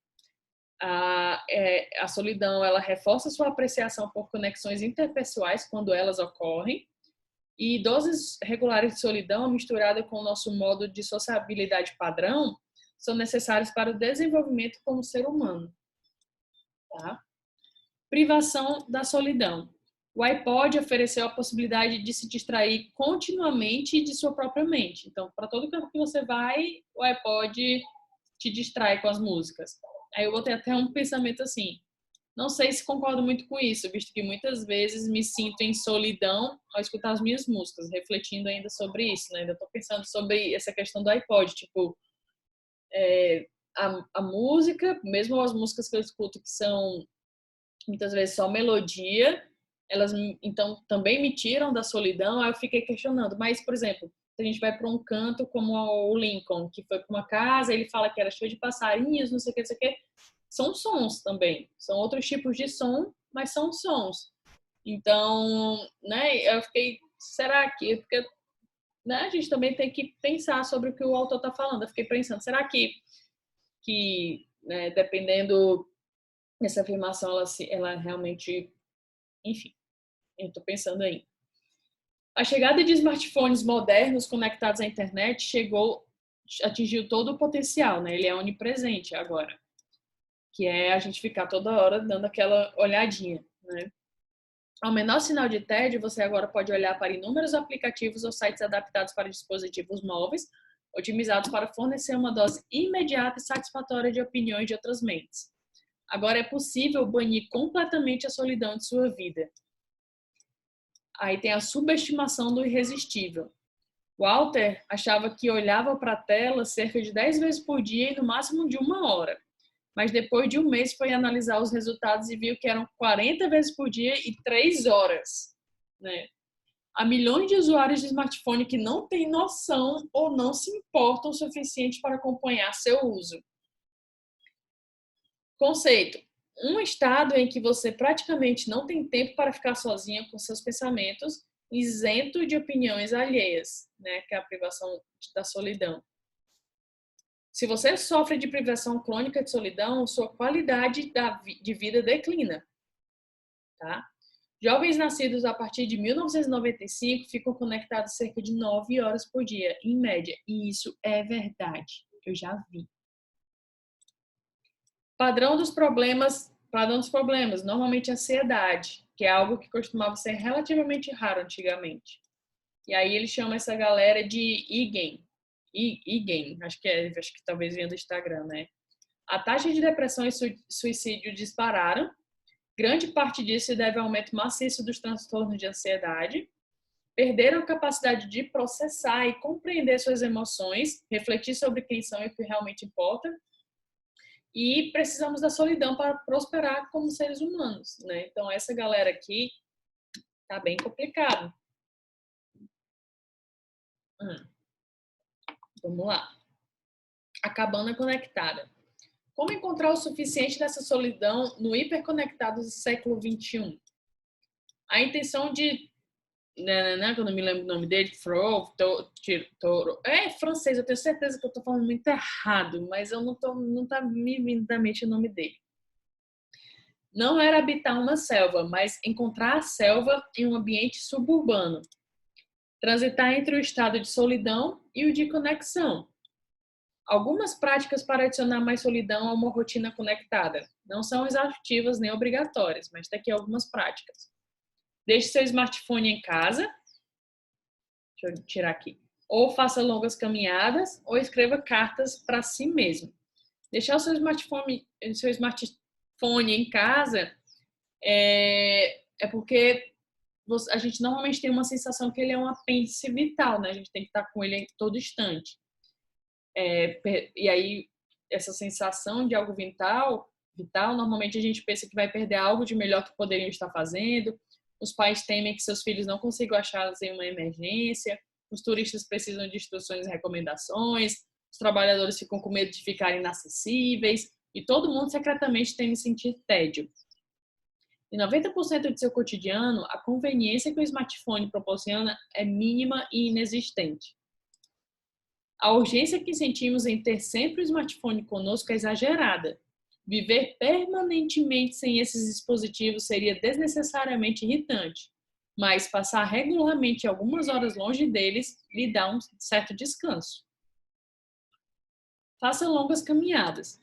A solidão, ela reforça sua apreciação por conexões interpessoais quando elas ocorrem, e doses regulares de solidão misturada com o nosso modo de sociabilidade padrão são necessários para o desenvolvimento como ser humano. Tá? Privação da solidão. O iPod ofereceu a possibilidade de se distrair continuamente de sua própria mente. Então, para todo canto que você vai, o iPod te distrai com as músicas. Aí eu vou ter até um pensamento assim: não sei se concordo muito com isso, visto que muitas vezes me sinto em solidão ao escutar as minhas músicas, refletindo ainda sobre isso, né? Ainda estou pensando sobre essa questão do iPod, tipo, a música, mesmo as músicas que eu escuto que são muitas vezes só melodia, elas então também me tiram da solidão. Aí eu fiquei questionando, mas, por exemplo, se a gente vai para um canto como o Lincoln, que foi para uma casa, ele fala que era cheio de passarinhos, não sei o que, são sons também, são outros tipos de som, mas são sons. Então, né, eu fiquei, será que, porque, né, a gente também tem que pensar sobre o que o autor está falando. Eu fiquei pensando, será que né, dependendo dessa afirmação, ela realmente, enfim, eu estou pensando aí. A chegada de smartphones modernos conectados à internet atingiu todo o potencial, né? Ele é onipresente agora, que é a gente ficar toda hora dando aquela olhadinha, né? Ao menor sinal de tédio, você agora pode olhar para inúmeros aplicativos ou sites adaptados para dispositivos móveis, otimizados para fornecer uma dose imediata e satisfatória de opiniões de outras mentes. Agora é possível banir completamente a solidão de sua vida. Aí tem a subestimação do irresistível. Walter achava que olhava para a tela cerca de 10 vezes por dia e no máximo de 1 hora. Mas depois de um mês foi analisar os resultados e viu que eram 40 vezes por dia e 3 horas. Né? Há milhões de usuários de smartphone que não têm noção ou não se importam o suficiente para acompanhar seu uso. Conceito: um estado em que você praticamente não tem tempo para ficar sozinha com seus pensamentos, isento de opiniões alheias, né, que é a privação da solidão. Se você sofre de privação crônica de solidão, sua qualidade de vida declina, tá? Jovens nascidos a partir de 1995 ficam conectados cerca de 9 horas por dia, em média, e isso é verdade, eu já vi. Padrão dos problemas, normalmente ansiedade, que é algo que costumava ser relativamente raro antigamente. E aí eles chamam essa galera de Igen, acho que talvez venha do Instagram, né? A taxa de depressão e suicídio dispararam. Grande parte disso se deve ao aumento maciço dos transtornos de ansiedade. Perderam a capacidade de processar e compreender suas emoções, refletir sobre quem são e o que realmente importa. E precisamos da solidão para prosperar como seres humanos, né? Então, essa galera aqui tá bem complicado. Vamos lá. A cabana conectada. Como encontrar o suficiente dessa solidão no hiperconectado do século XXI? A intenção de... que eu não me lembro o nome dele, é francês, eu tenho certeza que eu tô falando muito errado, mas eu não tá me vindo da mente o nome dele. Não era habitar uma selva, mas encontrar a selva em um ambiente suburbano. Transitar entre o estado de solidão e o de conexão. Algumas práticas para adicionar mais solidão a uma rotina conectada. Não são exaustivas nem obrigatórias, mas tem aqui algumas práticas. Deixe seu smartphone em casa. Deixa eu tirar aqui. Ou faça longas caminhadas, ou escreva cartas para si mesmo. Deixar o seu smartphone em casa é porque a gente normalmente tem uma sensação que ele é um apêndice vital, né? A gente tem que estar com ele em todo instante. E aí, essa sensação de algo vital, normalmente a gente pensa que vai perder algo de melhor que poderiam estar fazendo. Os pais temem que seus filhos não consigam achá-los em uma emergência. Os turistas precisam de instruções e recomendações. Os trabalhadores ficam com medo de ficarem inacessíveis. E todo mundo secretamente teme sentir tédio. Em 90% de seu cotidiano, a conveniência que o smartphone proporciona é mínima e inexistente. A urgência que sentimos em ter sempre o smartphone conosco é exagerada. Viver permanentemente sem esses dispositivos seria desnecessariamente irritante, mas passar regularmente algumas horas longe deles lhe dá um certo descanso. Faça longas caminhadas.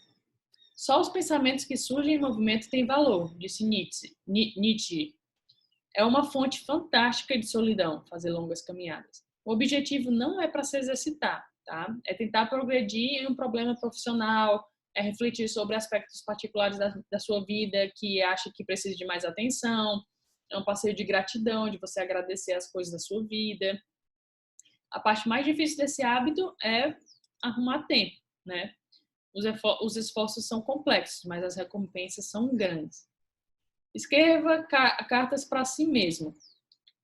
Só os pensamentos que surgem em movimento têm valor, disse Nietzsche. É uma fonte fantástica de solidão fazer longas caminhadas. O objetivo não é para se exercitar, tá? É tentar progredir em um problema profissional, é refletir sobre aspectos particulares da sua vida que acha que precisa de mais atenção, é um passeio de gratidão, de você agradecer as coisas da sua vida. A parte mais difícil desse hábito é arrumar tempo, né? Os esforços são complexos, mas as recompensas são grandes. Escreva cartas para si mesmo.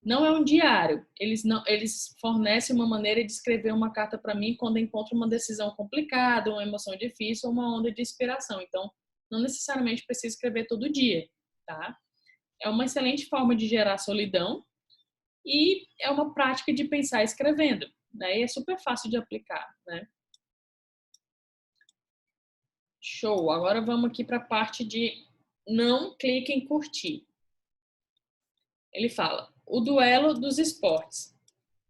Não é um diário. Eles fornecem uma maneira de escrever uma carta para mim quando encontro uma decisão complicada, uma emoção difícil ou uma onda de inspiração. Então, não necessariamente preciso escrever todo dia, tá? É uma excelente forma de gerar solidão e é uma prática de pensar escrevendo, né? E é super fácil de aplicar, né? Show! Agora vamos aqui para a parte de não clique em curtir. Ele fala, o duelo dos esportes.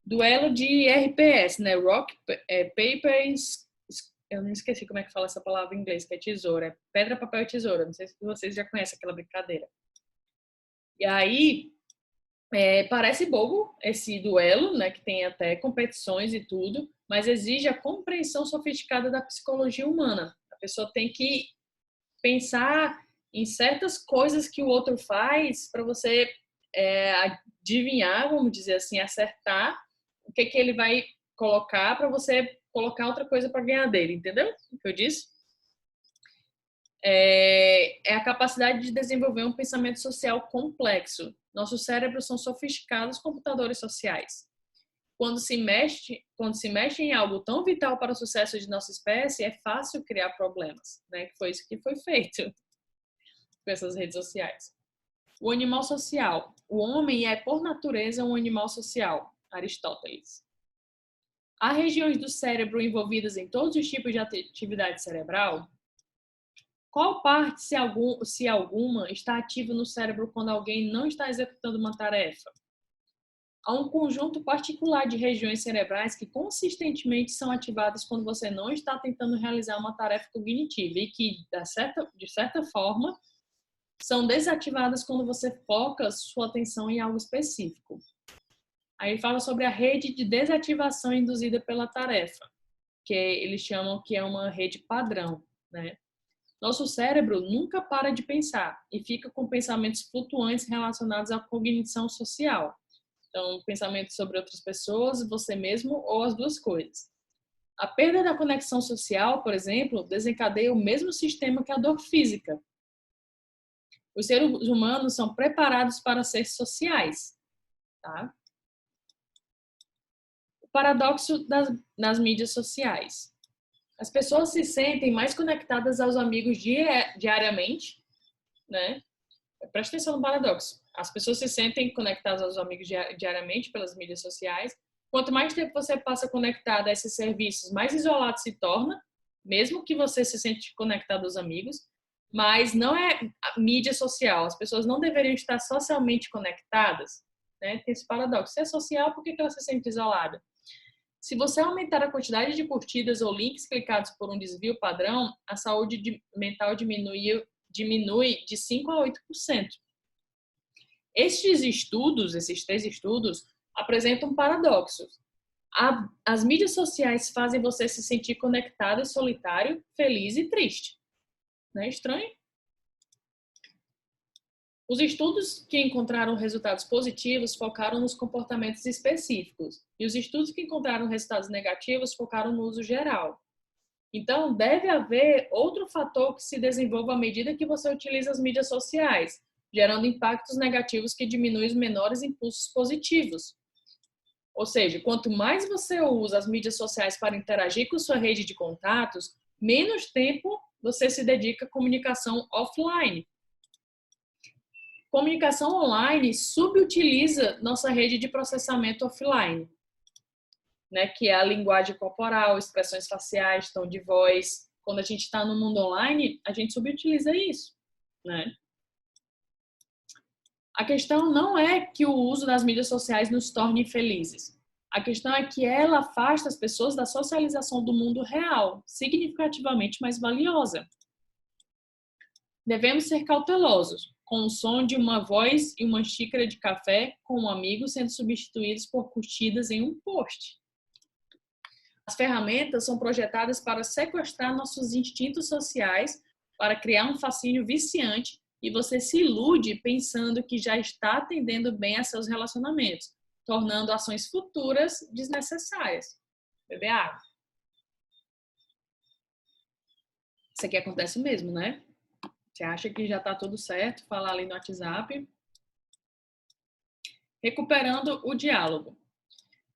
Duelo de RPS, né? Rock, Paper, eu não esqueci como é que fala essa palavra em inglês, que é tesoura. Pedra, papel e tesoura. Não sei se vocês já conhecem aquela brincadeira. E aí, parece bobo esse duelo, né? Que tem até competições e tudo, mas exige a compreensão sofisticada da psicologia humana. A pessoa tem que pensar em certas coisas que o outro faz para você adivinhar, vamos dizer assim, acertar o que ele vai colocar para você colocar outra coisa para ganhar dele, entendeu o que eu disse? É a capacidade de desenvolver um pensamento social complexo. Nossos cérebros são sofisticados computadores sociais. Quando se mexe em algo tão vital para o sucesso de nossa espécie, é fácil criar problemas, né? Que foi isso que foi feito com essas redes sociais. O animal social. O homem é, por natureza, um animal social. Aristóteles. Há regiões do cérebro envolvidas em todos os tipos de atividade cerebral? Qual parte, se alguma, está ativa no cérebro quando alguém não está executando uma tarefa? Há um conjunto particular de regiões cerebrais que consistentemente são ativadas quando você não está tentando realizar uma tarefa cognitiva e que, de certa forma, são desativadas quando você foca sua atenção em algo específico. Aí ele fala sobre a rede de desativação induzida pela tarefa, que eles chamam que é uma rede padrão, né? Nosso cérebro nunca para de pensar e fica com pensamentos flutuantes relacionados à cognição social. Então, pensamento sobre outras pessoas, você mesmo ou as duas coisas. A perda da conexão social, por exemplo, desencadeia o mesmo sistema que a dor física. Os seres humanos são preparados para ser sociais, tá? O paradoxo das mídias sociais. As pessoas se sentem mais conectadas aos amigos diariamente, né? Presta atenção no paradoxo. As pessoas se sentem conectadas aos amigos diariamente pelas mídias sociais. Quanto mais tempo você passa conectado a esses serviços, mais isolado se torna, mesmo que você se sente conectado aos amigos. Mas não é mídia social. As pessoas não deveriam estar socialmente conectadas, né? Tem esse paradoxo. Se é social, por que ela se sente isolada? Se você aumentar a quantidade de curtidas ou links clicados por um desvio padrão, a saúde mental diminui de 5 a 8%. Esses 3 estudos, apresentam paradoxos. As mídias sociais fazem você se sentir conectado, solitário, feliz e triste. Não é estranho? Os estudos que encontraram resultados positivos focaram nos comportamentos específicos, e os estudos que encontraram resultados negativos focaram no uso geral. Então, deve haver outro fator que se desenvolva à medida que você utiliza as mídias sociais, gerando impactos negativos que diminuem os menores impulsos positivos. Ou seja, quanto mais você usa as mídias sociais para interagir com sua rede de contatos, menos tempo você se dedica à comunicação offline. Comunicação online subutiliza nossa rede de processamento offline, né? Que é a linguagem corporal, expressões faciais, tom de voz. Quando a gente está no mundo online, a gente subutiliza isso, né? A questão não é que o uso das mídias sociais nos torne felizes. A questão é que ela afasta as pessoas da socialização do mundo real, significativamente mais valiosa. Devemos ser cautelosos com o som de uma voz e uma xícara de café com um amigo sendo substituídos por curtidas em um post. As ferramentas são projetadas para sequestrar nossos instintos sociais, para criar um fascínio viciante, e você se ilude pensando que já está atendendo bem a seus relacionamentos, tornando ações futuras desnecessárias. Beber água. Isso aqui acontece mesmo, né? Você acha que já está tudo certo, falar ali no WhatsApp. Recuperando o diálogo.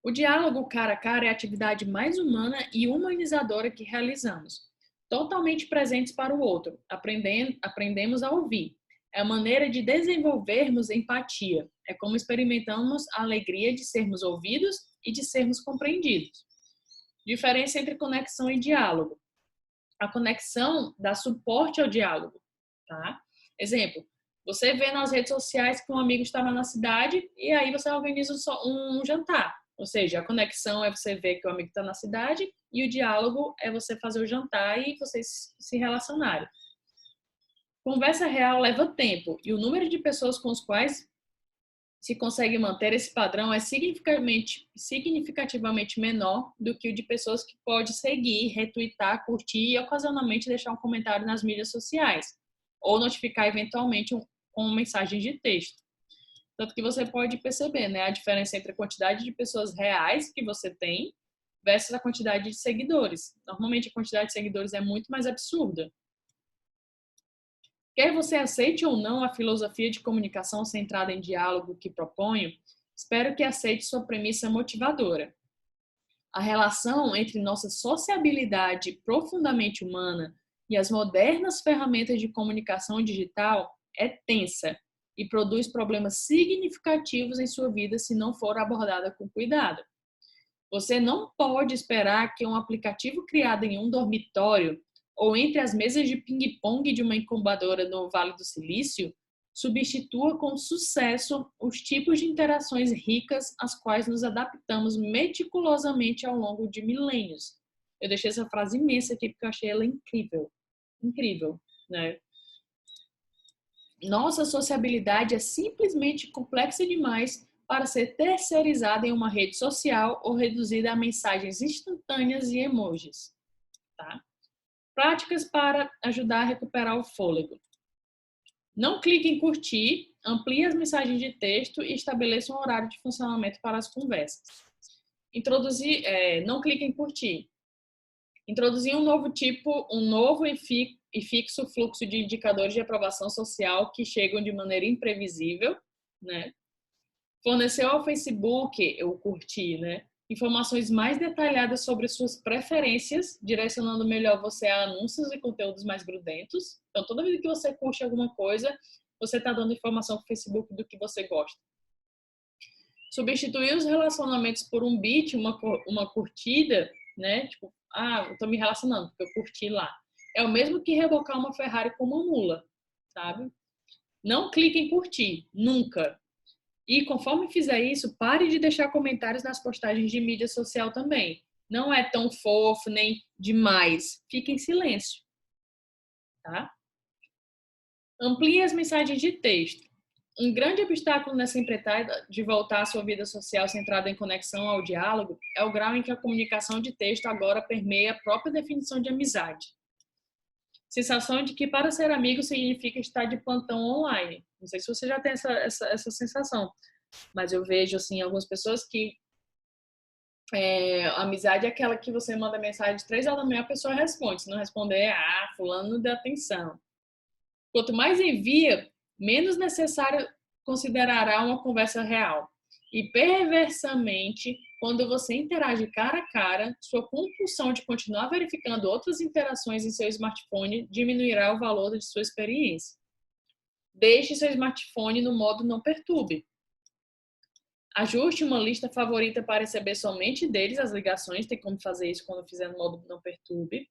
O diálogo cara a cara é a atividade mais humana e humanizadora que realizamos. Totalmente presentes para o outro, aprendemos a ouvir. É a maneira de desenvolvermos empatia. É como experimentamos a alegria de sermos ouvidos e de sermos compreendidos. Diferença entre conexão e diálogo. A conexão dá suporte ao diálogo, tá? Exemplo, você vê nas redes sociais que um amigo estava na cidade e aí você organiza um jantar. Ou seja, a conexão é você ver que o amigo está na cidade e o diálogo é você fazer o jantar e vocês se relacionarem. Conversa real leva tempo e o número de pessoas com os quais se consegue manter esse padrão é significativamente menor do que o de pessoas que pode seguir, retweetar, curtir e ocasionalmente deixar um comentário nas mídias sociais ou notificar eventualmente com mensagens de texto. Tanto que você pode perceber, né, a diferença entre a quantidade de pessoas reais que você tem versus a quantidade de seguidores. Normalmente a quantidade de seguidores é muito mais absurda. Quer você aceite ou não a filosofia de comunicação centrada em diálogo que proponho, espero que aceite sua premissa motivadora. A relação entre nossa sociabilidade profundamente humana e as modernas ferramentas de comunicação digital é tensa e produz problemas significativos em sua vida se não for abordada com cuidado. Você não pode esperar que um aplicativo criado em um dormitório ou entre as mesas de ping-pong de uma incubadora no Vale do Silício substitua com sucesso os tipos de interações ricas às quais nos adaptamos meticulosamente ao longo de milênios. Eu deixei essa frase imensa aqui porque eu achei ela incrível. Incrível, né? Nossa sociabilidade é simplesmente complexa demais para ser terceirizada em uma rede social ou reduzida a mensagens instantâneas e emojis. Tá? Práticas para ajudar a recuperar o fôlego. Não clique em curtir, amplie as mensagens de texto e estabeleça um horário de funcionamento para as conversas. Não clique em curtir. Introduzir um novo e fixo fluxo de indicadores de aprovação social que chegam de maneira imprevisível, né? Forneceu ao Facebook, eu curti, né? Informações mais detalhadas sobre suas preferências, direcionando melhor você a anúncios e conteúdos mais grudentos. Então, toda vez que você curte alguma coisa, você está dando informação para o Facebook do que você gosta. Substituir os relacionamentos por um beat, uma curtida, né? Tipo, eu tô me relacionando porque eu curti lá. É o mesmo que rebocar uma Ferrari com uma mula, sabe? Não clique em curtir, nunca. E conforme fizer isso, pare de deixar comentários nas postagens de mídia social também. Não é tão fofo nem demais. Fique em silêncio, tá? Amplie as mensagens de texto. Um grande obstáculo nessa empreitada de voltar à sua vida social centrada em conexão ao diálogo é o grau em que a comunicação de texto agora permeia a própria definição de amizade. Sensação de que para ser amigo significa estar de plantão online. Não sei se você já tem essa sensação, mas eu vejo assim algumas pessoas que a amizade é aquela que você manda mensagem de 3 horas da manhã, a pessoa responde. Se não responder, fulano não deu atenção. Quanto mais envia, menos necessário considerará uma conversa real. E perversamente, quando você interage cara a cara, sua compulsão de continuar verificando outras interações em seu smartphone diminuirá o valor de sua experiência. Deixe seu smartphone no modo não perturbe. Ajuste uma lista favorita para receber somente deles as ligações, tem como fazer isso quando fizer no modo não perturbe.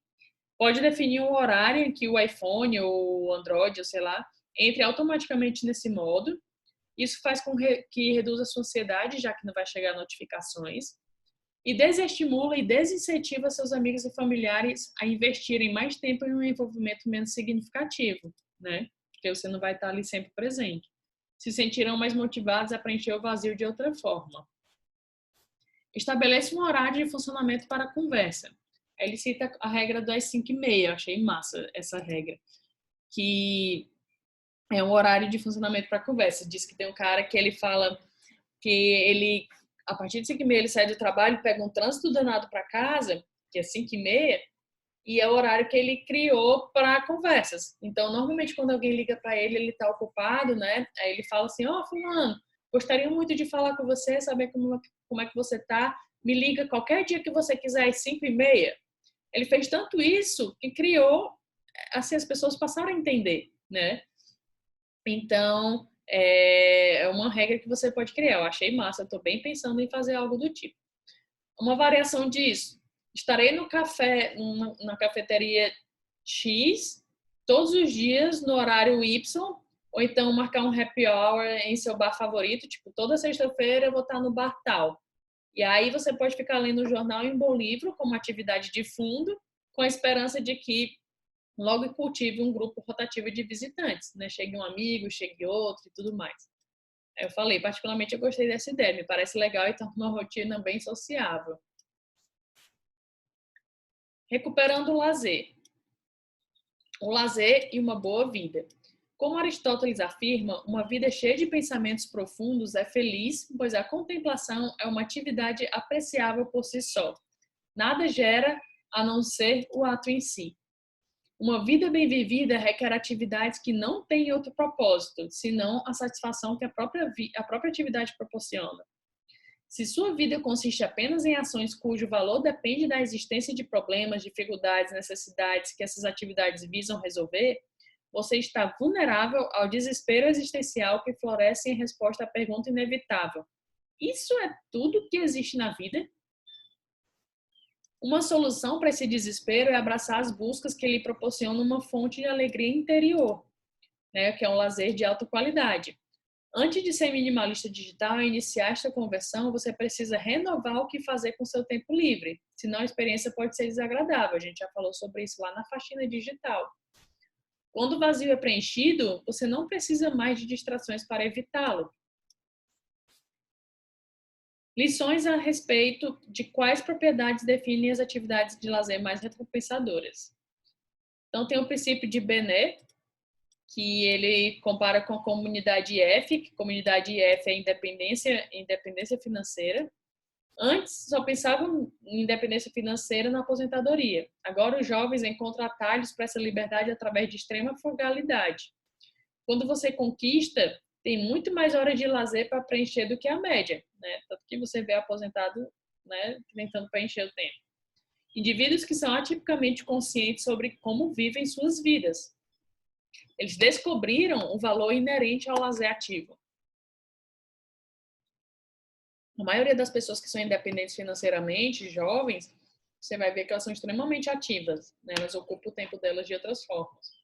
Pode definir um horário em que o iPhone ou o Android, ou sei lá, entre automaticamente nesse modo. Isso faz com que reduza a sua ansiedade, já que não vai chegar notificações. E desestimula e desincentiva seus amigos e familiares a investirem mais tempo em um envolvimento menos significativo, né? Porque você não vai estar ali sempre presente. Se sentirão mais motivados a preencher o vazio de outra forma. Estabeleça um horário de funcionamento para a conversa. Ele cita a regra das 5h30, eu achei massa essa regra, que é um horário de funcionamento para a conversa. Diz que tem um cara que ele fala que ele, a partir de 5h30, ele sai do trabalho, pega um trânsito danado para casa, que é 5h30, e é o horário que ele criou para conversas. Então, normalmente, quando alguém liga para ele, ele está ocupado, né? Aí ele fala assim, fulano, gostaria muito de falar com você, saber como é que você está. Me liga qualquer dia que você quiser, às 5h30. Ele fez tanto isso que criou, assim, as pessoas passaram a entender, né? Então, é uma regra que você pode criar. Eu achei massa, estou bem pensando em fazer algo do tipo. Uma variação disso. Estarei no café, na cafeteria X, todos os dias no horário Y, ou então marcar um happy hour em seu bar favorito, tipo, toda sexta-feira eu vou estar no bar tal. E aí você pode ficar lendo o jornal em um bom livro, como atividade de fundo, com a esperança de que logo cultive um grupo rotativo de visitantes, né? Chegue um amigo, chegue outro e tudo mais. Eu falei, particularmente eu gostei dessa ideia, me parece legal e torna uma rotina bem sociável. Recuperando o lazer. O lazer e uma boa vida. Como Aristóteles afirma, uma vida cheia de pensamentos profundos é feliz, pois a contemplação é uma atividade apreciável por si só. Nada gera a não ser o ato em si. Uma vida bem vivida requer atividades que não têm outro propósito, senão a satisfação que a própria atividade proporciona. Se sua vida consiste apenas em ações cujo valor depende da existência de problemas, dificuldades, necessidades que essas atividades visam resolver, você está vulnerável ao desespero existencial que floresce em resposta à pergunta inevitável: isso é tudo que existe na vida? Uma solução para esse desespero é abraçar as buscas que lhe proporcionam uma fonte de alegria interior, né, que é um lazer de alta qualidade. Antes de ser minimalista digital e iniciar esta conversão, você precisa renovar o que fazer com seu tempo livre, senão a experiência pode ser desagradável. A gente já falou sobre isso lá na faxina digital. Quando o vazio é preenchido, você não precisa mais de distrações para evitá-lo. Lições a respeito de quais propriedades definem as atividades de lazer mais recompensadoras. Então, tem o princípio de Benet, que ele compara com a comunidade IF, que comunidade IF é independência financeira. Antes, só pensavam em independência financeira na aposentadoria. Agora, os jovens encontram atalhos para essa liberdade através de extrema frugalidade. Quando você conquista, tem muito mais horas de lazer para preencher do que a média, né? Tanto que você vê aposentado, né, tentando preencher o tempo. Indivíduos que são atipicamente conscientes sobre como vivem suas vidas. Eles descobriram o valor inerente ao lazer ativo. A maioria das pessoas que são independentes financeiramente, jovens, você vai ver que elas são extremamente ativas, né? Elas ocupam o tempo delas de outras formas.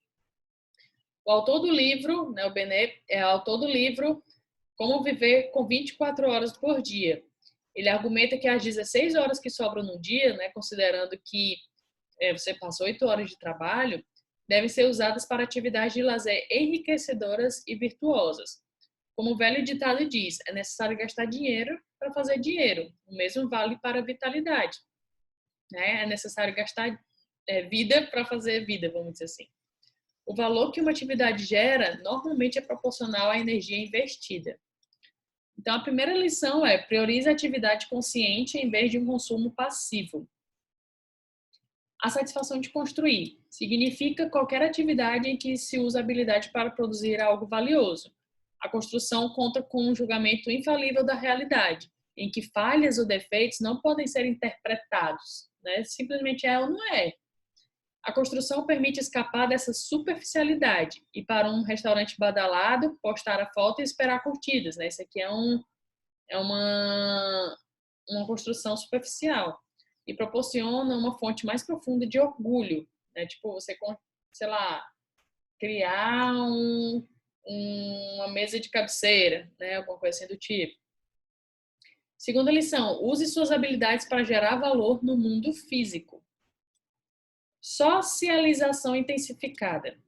O autor do livro, né, o Benet, é autor do livro Como Viver com 24 Horas por Dia. Ele argumenta que as 16 horas que sobram no dia, né, considerando que você passou 8 horas de trabalho, devem ser usadas para atividades de lazer enriquecedoras e virtuosas. Como o velho ditado diz, é necessário gastar dinheiro para fazer dinheiro. O mesmo vale para a vitalidade, né? É necessário gastar vida para fazer vida, vamos dizer assim. O valor que uma atividade gera normalmente é proporcional à energia investida. Então, a primeira lição é: priorize a atividade consciente em vez de um consumo passivo. A satisfação de construir significa qualquer atividade em que se usa a habilidade para produzir algo valioso. A construção conta com um julgamento infalível da realidade, em que falhas ou defeitos não podem ser interpretados, né? Simplesmente é ou não é. A construção permite escapar dessa superficialidade e para um restaurante badalado, postar a foto e esperar curtidas, né? Isso aqui é uma construção superficial e proporciona uma fonte mais profunda de orgulho, né? Tipo, você, sei lá, criar uma mesa de cabeceira, né? Alguma coisa assim do tipo. Segunda lição: use suas habilidades para gerar valor no mundo físico. Socialização intensificada.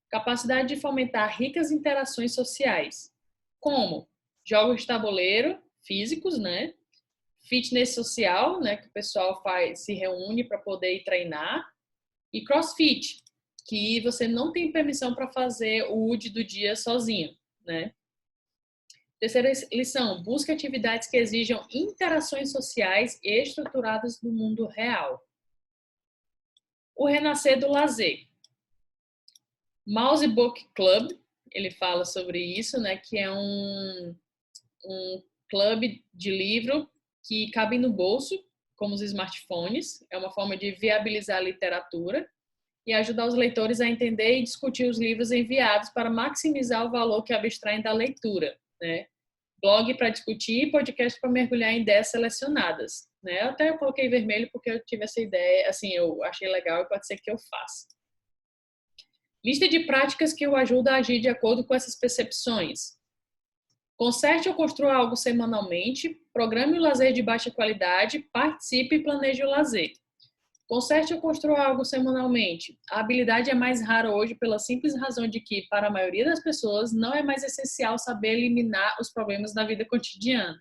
Capacidade de fomentar ricas interações sociais. Como? Jogos de tabuleiro, físicos, né? Fitness social, né? Que o pessoal se reúne para poder ir treinar. E crossfit, que você não tem permissão para fazer o UD do dia sozinho, né? Terceira lição: busque atividades que exijam interações sociais e estruturadas no mundo real. O renascer do lazer. Mouse Book Club, ele fala sobre isso, né? Que é um clube de livro que cabe no bolso, como os smartphones. É uma forma de viabilizar a literatura e ajudar os leitores a entender e discutir os livros enviados para maximizar o valor que abstraem da leitura, né? Blog para discutir e podcast para mergulhar em ideias selecionadas, né? Eu até coloquei vermelho porque eu tive essa ideia, assim, eu achei legal e pode ser que eu faça. Lista de práticas que o ajudam a agir de acordo com essas percepções. Conserte ou construa algo semanalmente, programe o lazer de baixa qualidade, participe e planeje o lazer. Conserte ou construa algo semanalmente. A habilidade é mais rara hoje pela simples razão de que, para a maioria das pessoas, não é mais essencial saber eliminar os problemas da vida cotidiana.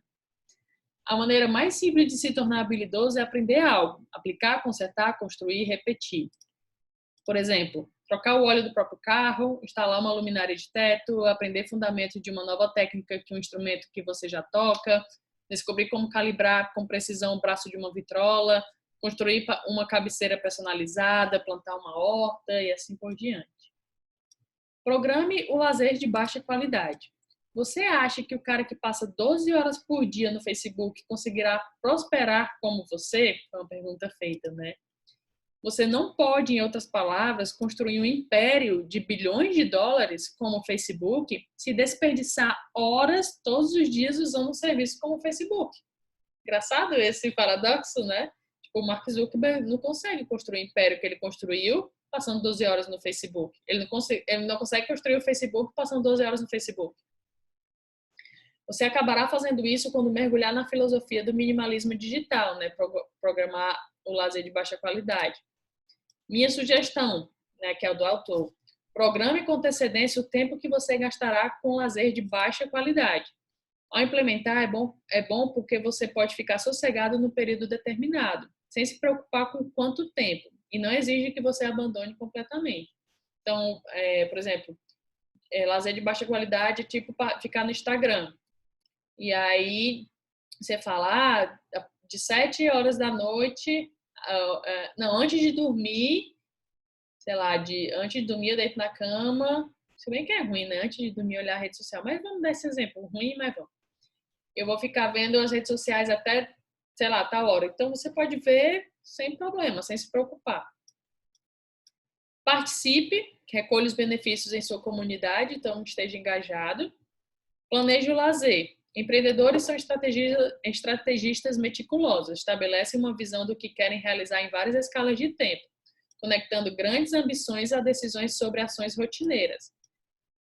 A maneira mais simples de se tornar habilidoso é aprender algo, aplicar, consertar, construir e repetir. Por exemplo, trocar o óleo do próprio carro, instalar uma luminária de teto, aprender fundamento de uma nova técnica que um instrumento que você já toca, descobrir como calibrar com precisão o braço de uma vitrola, construir uma cabeceira personalizada, plantar uma horta e assim por diante. Programe o lazer de baixa qualidade. Você acha que o cara que passa 12 horas por dia no Facebook conseguirá prosperar como você? Foi uma pergunta feita, né? Você não pode, em outras palavras, construir um império de bilhões de dólares como o Facebook se desperdiçar horas todos os dias usando um serviço como o Facebook. Engraçado esse paradoxo, né? Tipo, o Mark Zuckerberg não consegue construir o império que ele construiu passando 12 horas no Facebook. Ele não consegue construir o Facebook passando 12 horas no Facebook. Você acabará fazendo isso quando mergulhar na filosofia do minimalismo digital, né? Programar o lazer de baixa qualidade. Minha sugestão, né, que é o do autor, programe com antecedência o tempo que você gastará com lazer de baixa qualidade. Ao implementar, é bom porque você pode ficar sossegado no período determinado, sem se preocupar com quanto tempo, e não exige que você abandone completamente. Então, por exemplo, lazer de baixa qualidade, tipo ficar no Instagram. E aí, você fala, de 7 horas da noite, não, antes de dormir, sei lá, antes de dormir eu deito na cama, se bem que é ruim, né? Antes de dormir olhar a rede social, mas vamos dar esse exemplo, ruim, mas vamos. Eu vou ficar vendo as redes sociais até, sei lá, tal hora. Então, você pode ver sem problema, sem se preocupar. Participe, recolha os benefícios em sua comunidade, então esteja engajado. Planeje o lazer. Empreendedores são estrategistas meticulosos, estabelecem uma visão do que querem realizar em várias escalas de tempo, conectando grandes ambições a decisões sobre ações rotineiras.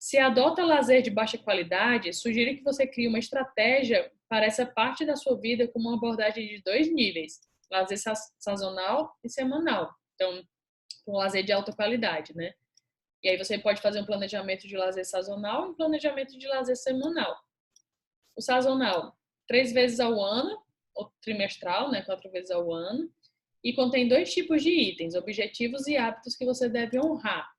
Se adota lazer de baixa qualidade, sugiro que você crie uma estratégia para essa parte da sua vida com uma abordagem de 2 níveis, lazer sazonal e semanal. Então, um lazer de alta qualidade, né? E aí você pode fazer um planejamento de lazer sazonal e um planejamento de lazer semanal. O sazonal, 3 vezes ao ano, ou trimestral, né? 4 vezes ao ano. E contém 2 tipos de itens, objetivos e hábitos que você deve honrar.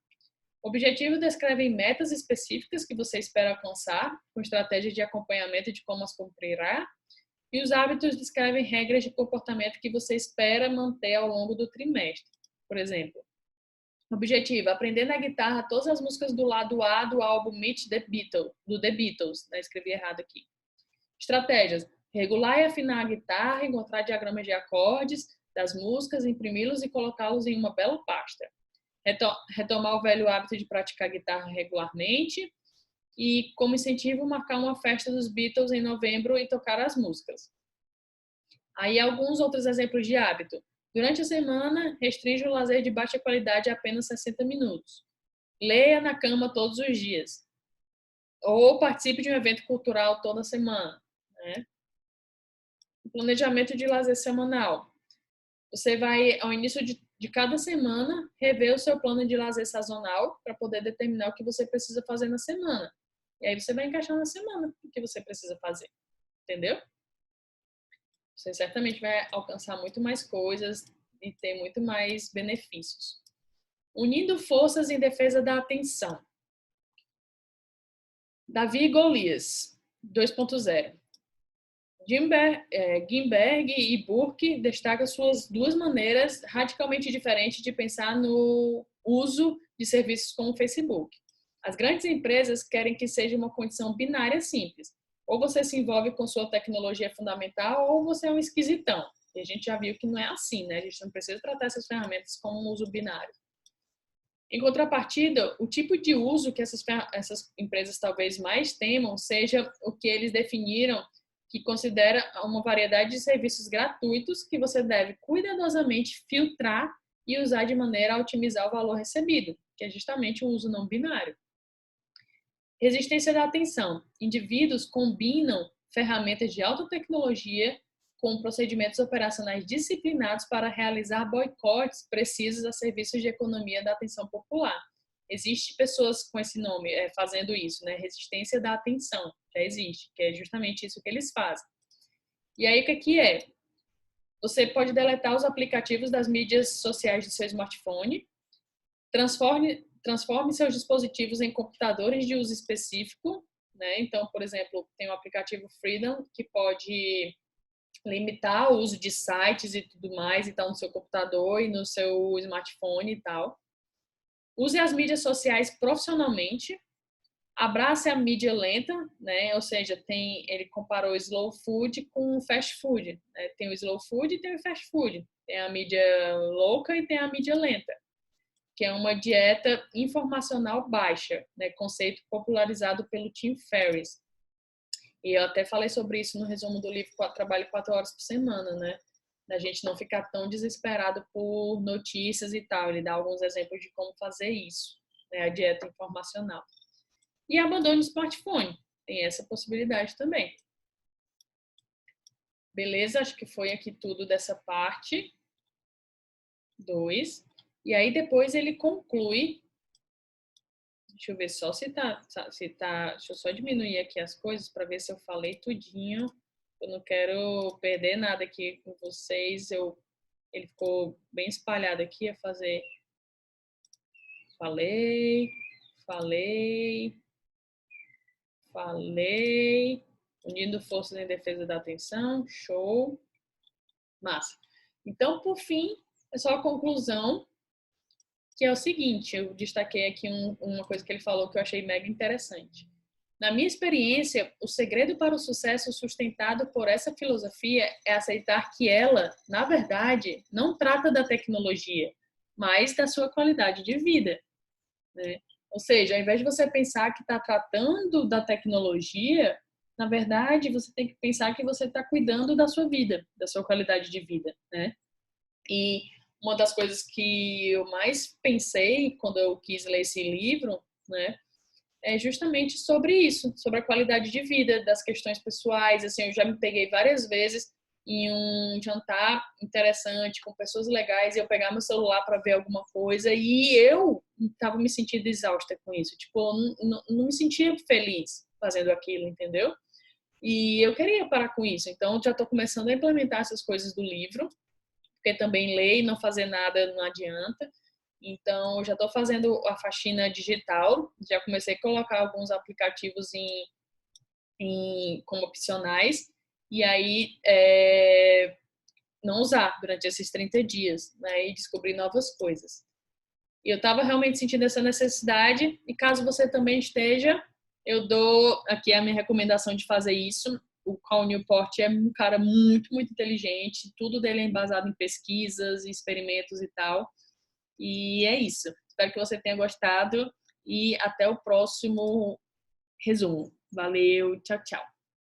Objetivos descrevem metas específicas que você espera alcançar, com estratégias de acompanhamento de como as cumprirá. E os hábitos descrevem regras de comportamento que você espera manter ao longo do trimestre. Por exemplo, objetivo, aprender na guitarra todas as músicas do lado A do álbum Meet the Beatles, do The Beatles, né? Escrevi errado aqui. Estratégias, regular e afinar a guitarra, encontrar diagramas de acordes das músicas, imprimi-los e colocá-los em uma bela pasta. Retomar o velho hábito de praticar guitarra regularmente e, como incentivo, marcar uma festa dos Beatles em novembro e tocar as músicas. Aí, alguns outros exemplos de hábito. Durante a semana, restringe o lazer de baixa qualidade a apenas 60 minutos. Leia na cama todos os dias. Ou participe de um evento cultural toda semana, né? Planejamento de lazer semanal. Você vai, ao início de cada semana, rever o seu plano de lazer sazonal para poder determinar o que você precisa fazer na semana. E aí você vai encaixar na semana o que você precisa fazer. Entendeu? Você certamente vai alcançar muito mais coisas e ter muito mais benefícios. Unindo forças em defesa da atenção. Davi e Golias, 2.0. Gimberg e Burke destacam suas 2 maneiras radicalmente diferentes de pensar no uso de serviços como o Facebook. As grandes empresas querem que seja uma condição binária simples. Ou você se envolve com sua tecnologia fundamental ou você é um esquisitão. E a gente já viu que não é assim, né? A gente não precisa tratar essas ferramentas como um uso binário. Em contrapartida, o tipo de uso que essas empresas talvez mais temam seja o que eles definiram, que considera uma variedade de serviços gratuitos que você deve cuidadosamente filtrar e usar de maneira a otimizar o valor recebido, que é justamente o uso não binário. Resistência da atenção. Indivíduos combinam ferramentas de alta tecnologia com procedimentos operacionais disciplinados para realizar boicotes precisos a serviços de economia da atenção popular. Existem pessoas com esse nome fazendo isso, né? Resistência da atenção, já existe, que é justamente isso que eles fazem. E aí, o que é? Você pode deletar os aplicativos das mídias sociais do seu smartphone, transforme seus dispositivos em computadores de uso específico, né? Então, por exemplo, tem o aplicativo Freedom, que pode limitar o uso de sites e tudo mais, e tal, no seu computador e no seu smartphone e tal. Use as mídias sociais profissionalmente. Abrace a mídia lenta, né? Ou seja, ele comparou o slow food com o fast food, né? Tem o slow food e tem o fast food. Tem a mídia louca e tem a mídia lenta, que é uma dieta informacional baixa, né? Conceito popularizado pelo Tim Ferriss. E eu até falei sobre isso no resumo do livro Trabalho 4 horas por semana, né? Da gente não ficar tão desesperado por notícias e tal. Ele dá alguns exemplos de como fazer isso, né? A dieta informacional. E abandone o smartphone. Tem essa possibilidade também. Beleza? Acho que foi aqui tudo dessa parte 2. E aí depois ele conclui. Deixa eu ver só se tá. Deixa eu só diminuir aqui as coisas para ver se eu falei tudinho. Eu não quero perder nada aqui com vocês. Ele ficou bem espalhado aqui a fazer. Falei. Unindo forças em defesa da atenção. Show. Massa. Então, por fim, é só a conclusão, que é o seguinte, eu destaquei aqui uma coisa que ele falou que eu achei mega interessante. Na minha experiência, o segredo para o sucesso sustentado por essa filosofia é aceitar que ela, na verdade, não trata da tecnologia, mas da sua qualidade de vida, né? Ou seja, ao invés de você pensar que está tratando da tecnologia, na verdade, você tem que pensar que você está cuidando da sua vida, da sua qualidade de vida, né? E uma das coisas que eu mais pensei quando eu quis ler esse livro, né, é justamente sobre isso, sobre a qualidade de vida, das questões pessoais. Assim, eu já me peguei várias vezes em um jantar interessante com pessoas legais e eu pegar meu celular para ver alguma coisa e eu estava me sentindo exausta com isso. Tipo, eu não me sentia feliz fazendo aquilo, entendeu? E eu queria parar com isso. Então, já estou começando a implementar essas coisas do livro, porque também ler e não fazer nada não adianta. Então, já estou fazendo a faxina digital, já comecei a colocar alguns aplicativos como opcionais, e aí não usar durante esses 30 dias, né, e descobrir novas coisas. E eu estava realmente sentindo essa necessidade, e caso você também esteja, eu dou aqui a minha recomendação de fazer isso. O Cal Newport é um cara muito, muito inteligente, tudo dele é embasado em pesquisas, experimentos e tal. E é isso. Espero que você tenha gostado e até o próximo resumo. Valeu, tchau, tchau.